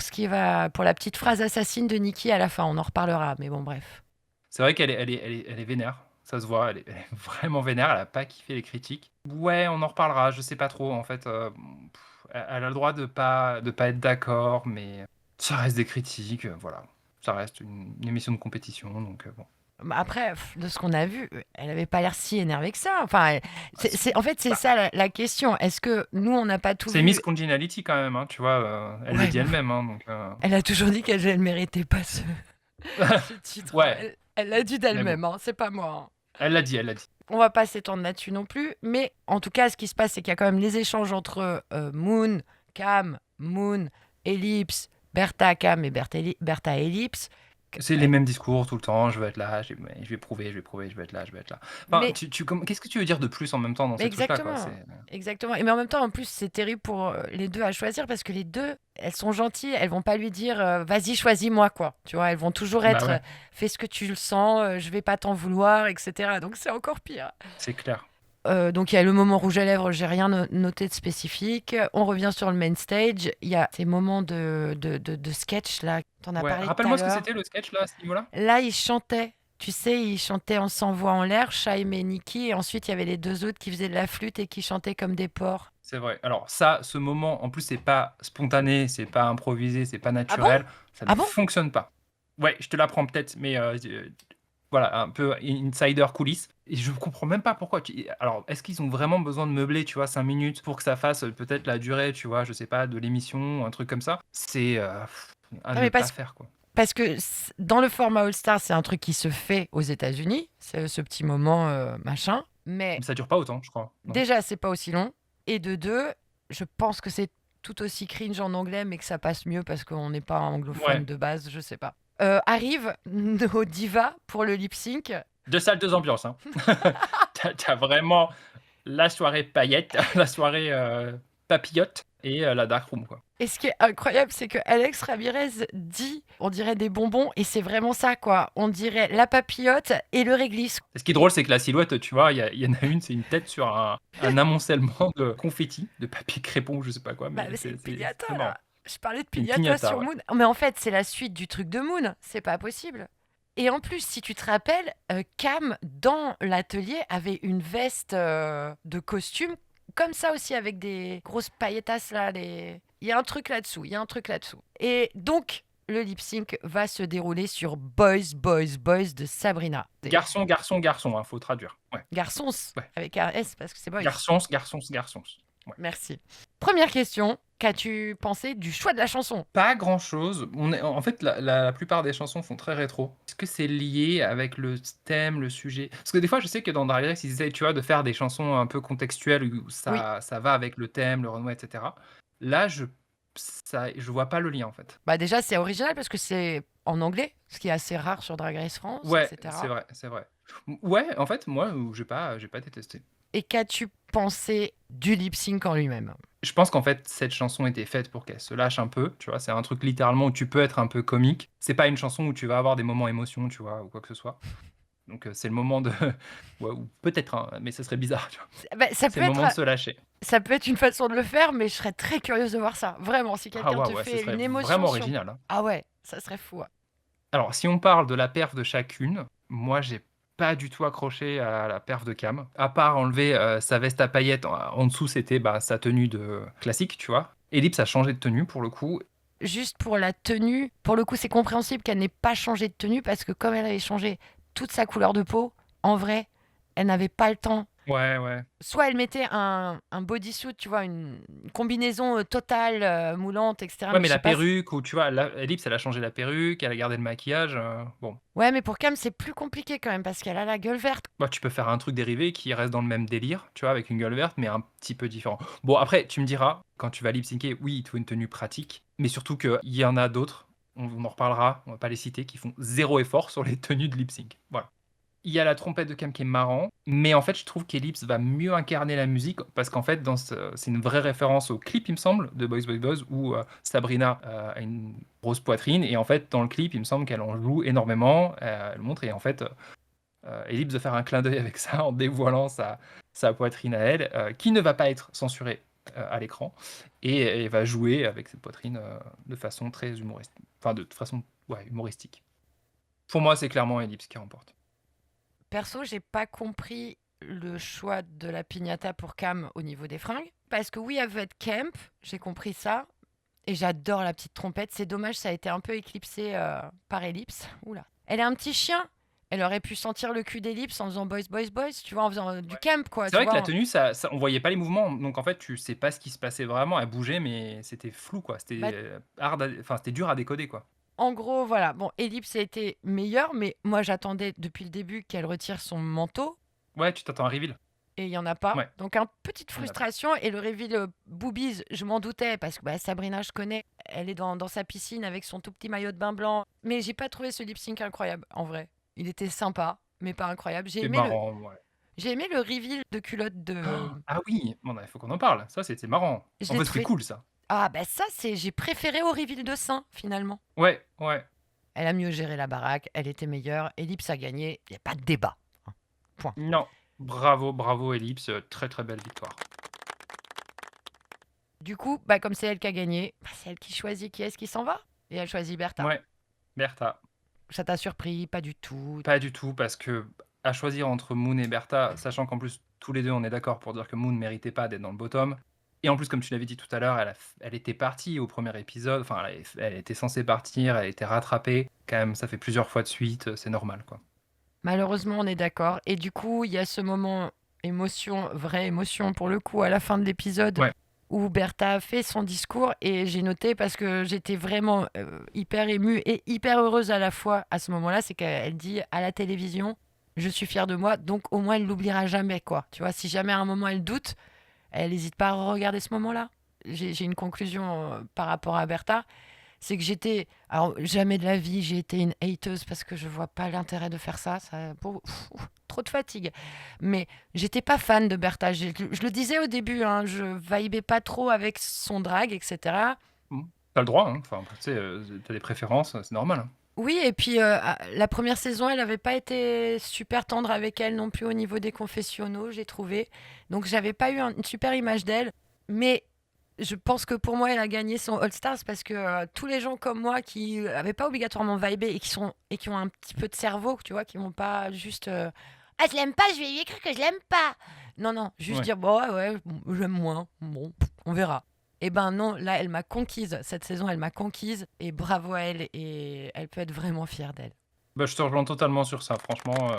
pour la petite phrase assassine de Nikki à la fin. On en reparlera, mais bon, bref. C'est vrai qu'elle est vénère. Ça se voit, elle est vraiment vénère. Elle a pas kiffé les critiques. Ouais, on en reparlera. Je sais pas trop. En fait, elle a le droit de pas être d'accord, mais ça reste des critiques. Voilà, ça reste une émission de compétition, donc bon. Après, de ce qu'on a vu, elle avait pas l'air si énervée que ça. Enfin, en fait, c'est ça la question. Est-ce que nous, on n'a pas tout C'est vu? Miss Congeniality quand même, hein, tu vois. Elle Ouais, le dit bon. elle-même, hein, donc. Elle a toujours dit qu'elle ne méritait pas ce titre. Ouais. Elle l'a dit d'elle-même, hein, c'est pas moi. Hein. Elle l'a dit. On va pas s'étendre là-dessus non plus, mais en tout cas, ce qui se passe, c'est qu'il y a quand même les échanges entre Moon, Cam, Moon, Ellipse, Bertha, Cam et Bertha, Ellipse. C'est les mêmes discours tout le temps. Je veux être là, je vais prouver, je vais être là. Enfin, Mais- qu'est-ce que tu veux dire de plus en même temps dans ces trucs-là, quoi, Exactement. Et mais en même temps, en plus, c'est terrible pour les deux à choisir parce que les deux, elles sont gentilles. Elles vont pas lui dire vas-y, choisis-moi, quoi. Tu vois, elles vont toujours Bah être ouais. fais ce que tu le sens, je vais pas t'en vouloir, etc. Donc c'est encore pire. C'est clair. Donc il y a le moment rouge à lèvres, j'ai rien noté de spécifique. On revient sur le main stage. Il y a ces moments de sketch là. T'en as Ouais. parlé tout Rappelle-moi à ce que l'heure. c'était le sketch là, à ce niveau-là. Là, ils chantaient. Tu sais, ils chantaient en s'envoie en l'air, Shaim et Nikki. Et ensuite, il y avait les deux autres qui faisaient de la flûte et qui chantaient comme des porcs. C'est vrai. Alors ça, ce moment, en plus, c'est pas spontané, c'est pas improvisé, c'est pas naturel. Ça ne Ah bon fonctionne pas. Ouais, je te l'apprends peut-être, mais voilà, un peu insider coulisses. Et je comprends même pas pourquoi. Alors, est-ce qu'ils ont vraiment besoin de meubler, tu vois, 5 minutes pour que ça fasse peut-être la durée, tu vois, je sais pas, de l'émission, un truc comme ça. C'est à Non, ne mais pas parce- faire, quoi. Parce que dans le format All-Star, c'est un truc qui se fait aux États-Unis. C'est ce petit moment machin. Mais Mais ça dure pas autant, je crois. Non. déjà, c'est pas aussi long. Et de deux, je pense que c'est tout aussi cringe en anglais, mais que ça passe mieux parce qu'on n'est pas anglophone Ouais. de base, je sais pas. Arrivent nos divas pour le lip sync. Deux salles, deux ambiances. Hein. T'as vraiment la soirée paillette, la soirée papillote et la dark room, quoi. Et ce qui est incroyable, c'est que Alex Ramirez dit, on dirait des bonbons, et c'est vraiment ça, quoi. On dirait la papillote et le réglisse. Et ce qui est drôle, c'est que la silhouette, tu vois, il y en a une, c'est une tête sur un amoncellement de confettis, de papier crépon, je sais pas quoi. Bah, Mais mais c'est une piñata, c'est marrant. là. Je parlais de Une piñata piñata, sur ouais. Moon. Mais en fait, c'est la suite du truc de Moon. C'est pas possible. Et en plus, si tu te rappelles, Cam, dans l'atelier, avait une veste de costume, comme ça aussi, avec des grosses pailletas, là. Il y a un truc là-dessous, Et donc, le lip sync va se dérouler sur Boys, Boys, Boys de Sabrina. Garçon, hein, faut traduire. Ouais. Garçons, Ouais. avec un S, parce que c'est Boys. Garçons. Ouais. Merci. Première question, qu'as-tu pensé du choix de la chanson? Pas grand-chose. En fait, la plupart des chansons font très rétro. Est-ce que c'est lié avec le thème, le sujet? Parce que des fois, je sais que dans Drag Race, ils essayent, tu vois, de faire des chansons un peu contextuelles où ça va avec le thème, le renouveau, etc. Là, je vois pas le lien, en fait. Bah déjà, c'est original parce que c'est en anglais, ce qui est assez rare sur Drag Race France, Ouais, etc. c'est vrai. Ouais, en fait, moi, j'ai pas détesté. Et qu'as-tu pensé du lip sync en lui-même? Je pense qu'en fait, cette chanson était faite pour qu'elle se lâche un peu, tu vois. C'est un truc littéralement où tu peux être un peu comique. C'est pas une chanson où tu vas avoir des moments émotion, tu vois, ou quoi que ce soit. Donc c'est le moment de... Ouais, ou peut-être, hein, mais ce serait bizarre, tu vois. Bah, ça, C'est peut le moment de être, se lâcher. ça peut être une façon de le faire, mais je serais très curieuse de voir ça. Vraiment, si quelqu'un Ah ouais, te ouais, ce fait serait une émotion vraiment sur- original. Hein. Ah ouais, ça serait fou. Ouais. Alors, si on parle de la perf de chacune, moi, j'ai pas du tout accroché à la perf de Cam. À part enlever sa veste à paillettes, en dessous, c'était sa tenue de classique, tu vois. Ellipse a changé de tenue, pour le coup. Juste pour la tenue, pour le coup, c'est compréhensible qu'elle n'ait pas changé de tenue parce que comme elle avait changé toute sa couleur de peau, en vrai, elle n'avait pas le temps Ouais, ouais. Soit elle mettait un bodysuit, tu vois, une combinaison totale, moulante, etc. Ouais, Mais mais je sais la pas. perruque ou tu vois, Ellipse, elle a changé la perruque, elle a gardé le maquillage. Bon, Ouais, mais pour Cam, c'est plus compliqué quand même parce qu'elle a la gueule verte. bah, tu peux faire un truc dérivé qui reste dans le même délire, tu vois, avec une gueule verte, mais un petit peu différent. Bon, après, tu me diras, quand tu vas lip-syncer, oui, il te faut une tenue pratique, mais surtout qu'il y en a d'autres, on en reparlera, on va pas les citer, qui font zéro effort sur les tenues de lip-sync. Voilà. Il y a la trompette de Cam qui est marrant, mais en fait, je trouve qu'Ellipse va mieux incarner la musique parce qu'en fait, c'est une vraie référence au clip, il me semble, de Boys Boys Boys où Sabrina a une grosse poitrine et en fait, dans le clip, il me semble qu'elle en joue énormément, elle montre et en fait, Ellipse va faire un clin d'œil avec ça en dévoilant sa poitrine à elle, qui ne va pas être censurée à l'écran et va jouer avec cette poitrine de façon très humoristique. Enfin, de façon humoristique. Pour moi, c'est clairement Ellipse qui remporte. Perso, j'ai pas compris le choix de la piñata pour Cam au niveau des fringues. Parce que oui, elle veut être camp, j'ai compris ça. Et j'adore la petite trompette. C'est dommage, ça a été un peu éclipsé par Ellipse. Oula. Elle est un petit chien. Elle aurait pu sentir le cul d'Ellipse en faisant boys, boys, boys, tu vois, en faisant du camp, quoi. C'est tu vrai que vois. la tenue, on voyait pas les mouvements, donc en fait, tu sais pas ce qui se passait vraiment. Elle bougeait, mais c'était flou, quoi. C'était Bah, c'était dur à décoder, quoi. En gros, voilà. Bon, Ellipse a été meilleure, mais moi, j'attendais depuis le début qu'elle retire son manteau. Ouais, tu t'attends à un reveal. Et il n'y en a pas. Ouais. Donc, petite Il y en a pas. frustration. Et le reveal boobies, je m'en doutais parce que bah, Sabrina, je connais. Elle est dans sa piscine avec son tout petit maillot de bain blanc. Mais j'ai pas trouvé ce lip sync incroyable, en vrai. Il était sympa, mais pas incroyable. C'est marrant, ouais. J'ai aimé le reveal de culotte de. Ah oui, bon, il faut qu'on en parle. Ça, c'était marrant. Je En l'ai fait, trouvé. c'était cool, ça. Ah, bah ça, j'ai préféré au reveal de sein, finalement. Ouais, ouais. Elle a mieux géré la baraque, elle était meilleure. Ellipse a gagné, il n'y a pas de débat. Point. Non, bravo, Ellipse. Très, très belle victoire. Du coup, bah, comme c'est elle qui a gagné, bah, c'est elle qui choisit qui est-ce qui s'en va. Et elle choisit Bertha. Ouais, Bertha. Ça t'a surpris? Pas du tout. Pas du tout, parce que à choisir entre Moon et Bertha, sachant qu'en plus, tous les deux, on est d'accord pour dire que Moon ne méritait pas d'être dans le bottom. Et en plus, comme tu l'avais dit tout à l'heure, elle était partie au premier épisode. Enfin, elle était censée partir, elle était rattrapée. Quand même, ça fait plusieurs fois de suite, c'est normal, quoi. Malheureusement, on est d'accord. Et du coup, il y a ce moment émotion, vraie émotion pour le coup, à la fin de l'épisode, Ouais. où Bertha a fait son discours. Et j'ai noté parce que j'étais vraiment hyper émue et hyper heureuse à la fois à ce moment-là. C'est qu'elle dit à la télévision, je suis fière de moi. Donc au moins, elle l'oubliera jamais, quoi. Tu vois, si jamais à un moment elle doute, elle n'hésite pas à regarder ce moment-là. J'ai une conclusion par rapport à Bertha. C'est que j'étais. Alors, jamais de la vie, j'ai été une hateuse parce que je vois pas l'intérêt de faire ça. Trop de fatigue. Mais j'étais pas fan de Bertha. Je le disais au début, hein, je vibais pas trop avec son drag, etc. T'as le droit, hein. Enfin, tu sais, t'as des préférences, c'est normal, hein. Oui, et puis la première saison, elle n'avait pas été super tendre avec elle non plus au niveau des confessionnaux, j'ai trouvé. Donc, j'avais pas eu une super image d'elle. Mais je pense que pour moi, elle a gagné son All Stars parce que tous les gens comme moi qui n'avaient pas obligatoirement vibé et qui ont un petit peu de cerveau, tu vois, qui vont pas juste ah, je l'aime pas, je vais lui écrire que je l'aime pas. Non, juste Ouais. dire bon, ouais, bon, j'aime moins, bon, on verra. Eh ben non, là, elle m'a conquise. Cette saison, elle m'a conquise et bravo à elle et elle peut être vraiment fière d'elle. Bah, je te rejoins totalement sur ça, franchement.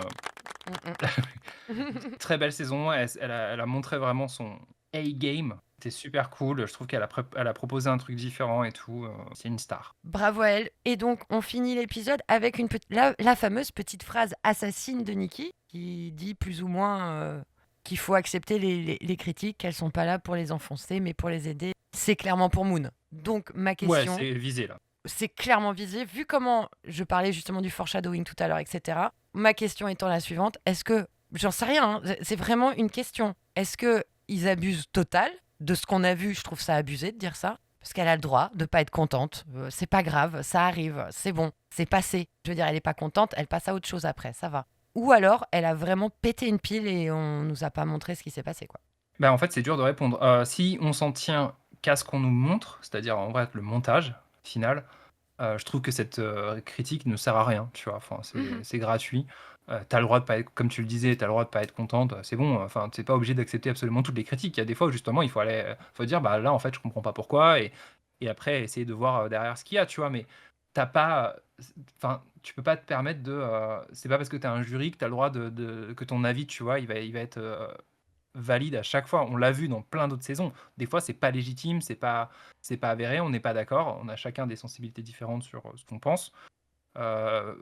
Mm, mm. Très belle saison, elle a montré vraiment son A-game. C'était super cool, je trouve qu'elle a proposé un truc différent et tout. C'est une star. Bravo à elle. Et donc, on finit l'épisode avec la fameuse petite phrase assassine de Nikki qui dit plus ou moins qu'il faut accepter les critiques, qu'elles sont pas là pour les enfoncer, mais pour les aider. C'est clairement pour Moon. Donc, ma Ouais, question, c'est visé là. c'est clairement visé. Vu comment je parlais justement du foreshadowing tout à l'heure, etc. Ma question étant la suivante, est-ce que, j'en sais rien, hein, c'est vraiment une question. Est-ce qu'ils abusent total de ce qu'on a vu? Je trouve ça abusé de dire ça. Parce qu'elle a le droit de pas être contente. C'est pas grave, ça arrive, c'est bon, c'est passé. Je veux dire, elle est pas contente, elle passe à autre chose après, ça va. Ou alors, elle a vraiment pété une pile et on nous a pas montré ce qui s'est passé, quoi. Bah, en fait, c'est dur de répondre. Si on s'en tient qu'à ce qu'on nous montre, c'est-à-dire en vrai le montage final, je trouve que cette critique ne sert à rien, tu vois. Enfin, c'est gratuit. T'as le droit de pas être, comme tu le disais, t'as le droit de pas être contente. C'est bon. Enfin, t'es pas obligé d'accepter absolument toutes les critiques. Il y a des fois où justement il faut dire, bah là en fait je comprends pas pourquoi et après essayer de voir derrière ce qu'il y a, tu vois. Mais t'as pas, enfin, tu peux pas te permettre de. C'est pas parce que t'as un jury que t'as le droit que ton avis, tu vois, il va être valide à chaque fois. On l'a vu dans plein d'autres saisons. Des fois, c'est pas légitime, c'est pas avéré, on n'est pas d'accord. On a chacun des sensibilités différentes sur ce qu'on pense. Euh,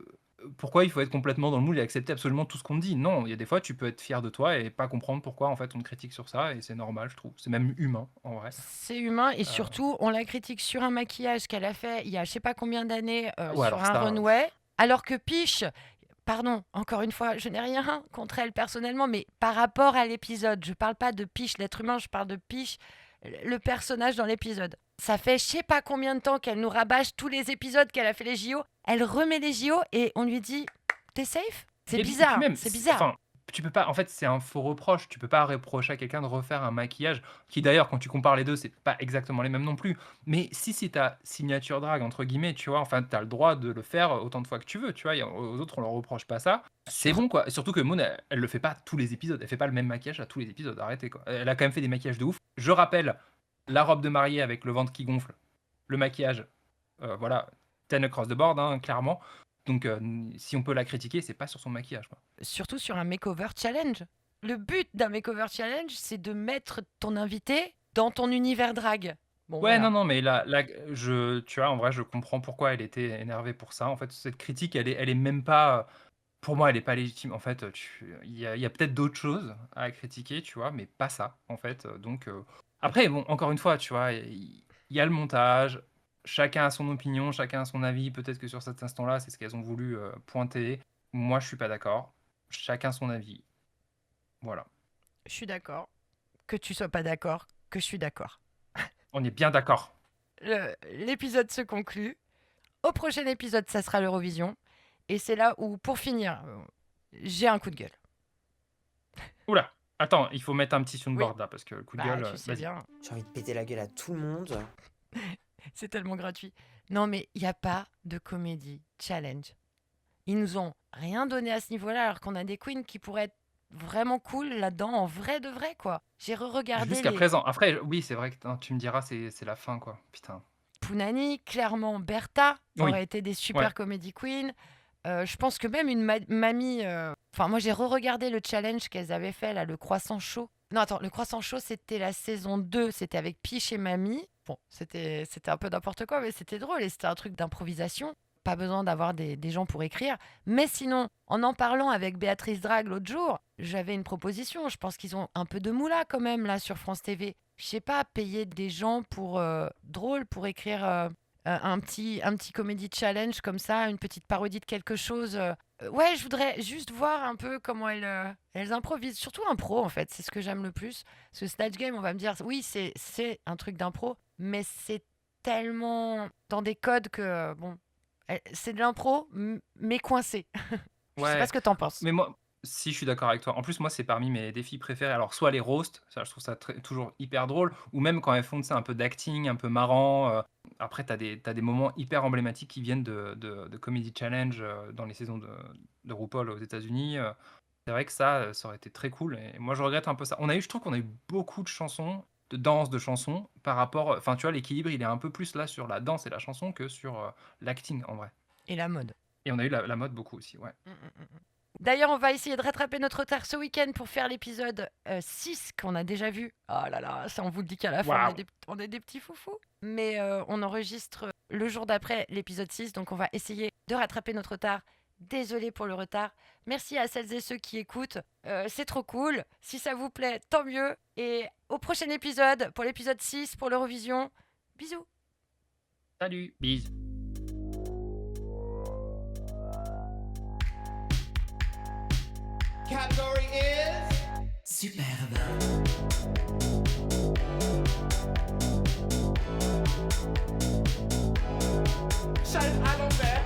Pourquoi il faut être complètement dans le moule et accepter absolument tout ce qu'on te dit? Non, il y a des fois, tu peux être fier de toi et pas comprendre pourquoi en fait on te critique sur ça, et c'est normal, je trouve. C'est même humain, en vrai. C'est humain et surtout, on la critique sur un maquillage qu'elle a fait il y a je sais pas combien d'années Ouais, sur alors un ça, runway, alors que Peach, pardon, encore une fois, je n'ai rien contre elle personnellement, mais par rapport à l'épisode, je parle pas de Peach, l'être humain, je parle de Peach, le personnage dans l'épisode. Ça fait je sais pas combien de temps qu'elle nous rabâche tous les épisodes qu'elle a fait les JO. Elle remet les JO et on lui dit t'es safe? C'est et puis bizarre, même, c'est bizarre. enfin, tu peux pas, en fait, c'est un faux reproche. Tu peux pas reprocher à quelqu'un de refaire un maquillage qui, d'ailleurs, quand tu compares les deux, c'est pas exactement les mêmes non plus. Mais si c'est ta signature drague, entre guillemets, tu vois, enfin, t'as le droit de le faire autant de fois que tu veux, tu vois. Aux autres, on leur reproche pas ça. C'est bon, quoi. Surtout que Maud, elle le fait pas tous les épisodes. Elle fait pas le même maquillage à tous les épisodes. Arrêtez, quoi. Elle a quand même fait des maquillages de ouf. Je rappelle la robe de mariée avec le ventre qui gonfle, le maquillage, voilà, 10 across the board, hein, clairement. Donc, si on peut la critiquer, c'est pas sur son maquillage, quoi. Surtout sur un makeover challenge. Le but d'un makeover challenge, c'est de mettre ton invité dans ton univers drague. Bon, Ouais, voilà. non, mais tu vois, en vrai, je comprends pourquoi elle était énervée pour ça. En fait, cette critique, elle est même pas, pour moi, elle est pas légitime. En fait, il y a peut-être d'autres choses à critiquer, tu vois, mais pas ça, en fait. Donc, après, bon, encore une fois, tu vois, il y a le montage. Chacun a son opinion, chacun a son avis. Peut-être que sur cet instant-là, c'est ce qu'elles ont voulu pointer. Moi, je suis pas d'accord. Chacun son avis. Voilà. Je suis d'accord. Que tu sois pas d'accord, que je suis d'accord. On est bien d'accord. L'épisode se conclut. Au prochain épisode, ça sera l'Eurovision. Et c'est là où, pour finir, j'ai un coup de gueule. Oula, attends, il faut mettre un petit soundboard Oui. là, parce que le coup de Bah, gueule, tu sais vas-y. bien, J'ai envie de péter la gueule à tout le monde. c'est tellement gratuit. Non, mais il n'y a pas de comédie challenge. Ils nous ont rien donné à ce niveau-là, alors qu'on a des queens qui pourraient être vraiment cool là-dedans, en vrai de vrai, quoi. J'ai re-regardé Jusqu'à les présent. Après, oui, c'est vrai que tu me diras, c'est la fin, quoi. Putain. Punani, clairement Bertha Oui. aurait été des super Ouais. comedy queens. Je pense que même une mamie... Enfin, moi, j'ai re-regardé le challenge qu'elles avaient fait, là, le croissant chaud. Non, attends, le croissant chaud, c'était la saison 2. C'était avec Peach et Mamie. Bon, c'était un peu n'importe quoi, mais c'était drôle et c'était un truc d'improvisation. Pas besoin d'avoir des gens pour écrire. Mais sinon, en parlant avec Béatrice Drague l'autre jour, j'avais une proposition. Je pense qu'ils ont un peu de moula quand même, là, sur France TV. Je sais pas, payer des gens pour drôle, pour écrire un petit comedy challenge comme ça, une petite parodie de quelque chose. Ouais, je voudrais juste voir un peu comment elles improvisent. Surtout impro, en fait, c'est ce que j'aime le plus. Ce Snatch Game, on va me dire, oui, c'est un truc d'impro, mais c'est tellement dans des codes que, bon, c'est de l'impro, mais coincé. Je sais Ouais. pas ce que t'en penses. Mais moi, si je suis d'accord avec toi. En plus, moi, c'est parmi mes défis préférés. Alors, soit les roasts, ça, je trouve ça toujours hyper drôle, ou même quand elles font un peu d'acting, un peu marrant. Après, t'as des moments hyper emblématiques qui viennent de Comedy Challenge dans les saisons de RuPaul aux États-Unis. C'est vrai que ça aurait été très cool. Et moi, je regrette un peu ça. Je trouve qu'on a eu beaucoup de chansons, de danse, de chansons, par rapport. Enfin, tu vois, l'équilibre, il est un peu plus là sur la danse et la chanson que sur l'acting, en vrai. Et la mode. Et on a eu la mode beaucoup aussi, ouais. D'ailleurs, on va essayer de rattraper notre retard ce week-end pour faire l'épisode 6 qu'on a déjà vu. Oh là là, ça on vous le dit qu'à la fin, Waouh. on est des petits foufous. Mais on enregistre le jour d'après l'épisode 6, donc on va essayer de rattraper notre retard. Désolée pour le retard. Merci à celles et ceux qui écoutent. C'est trop cool. Si ça vous plaît, tant mieux. Et au prochain épisode, pour l'épisode 6, pour l'Eurovision. Bisous. Salut, bise. Category is Superbe. Charles à l'envers.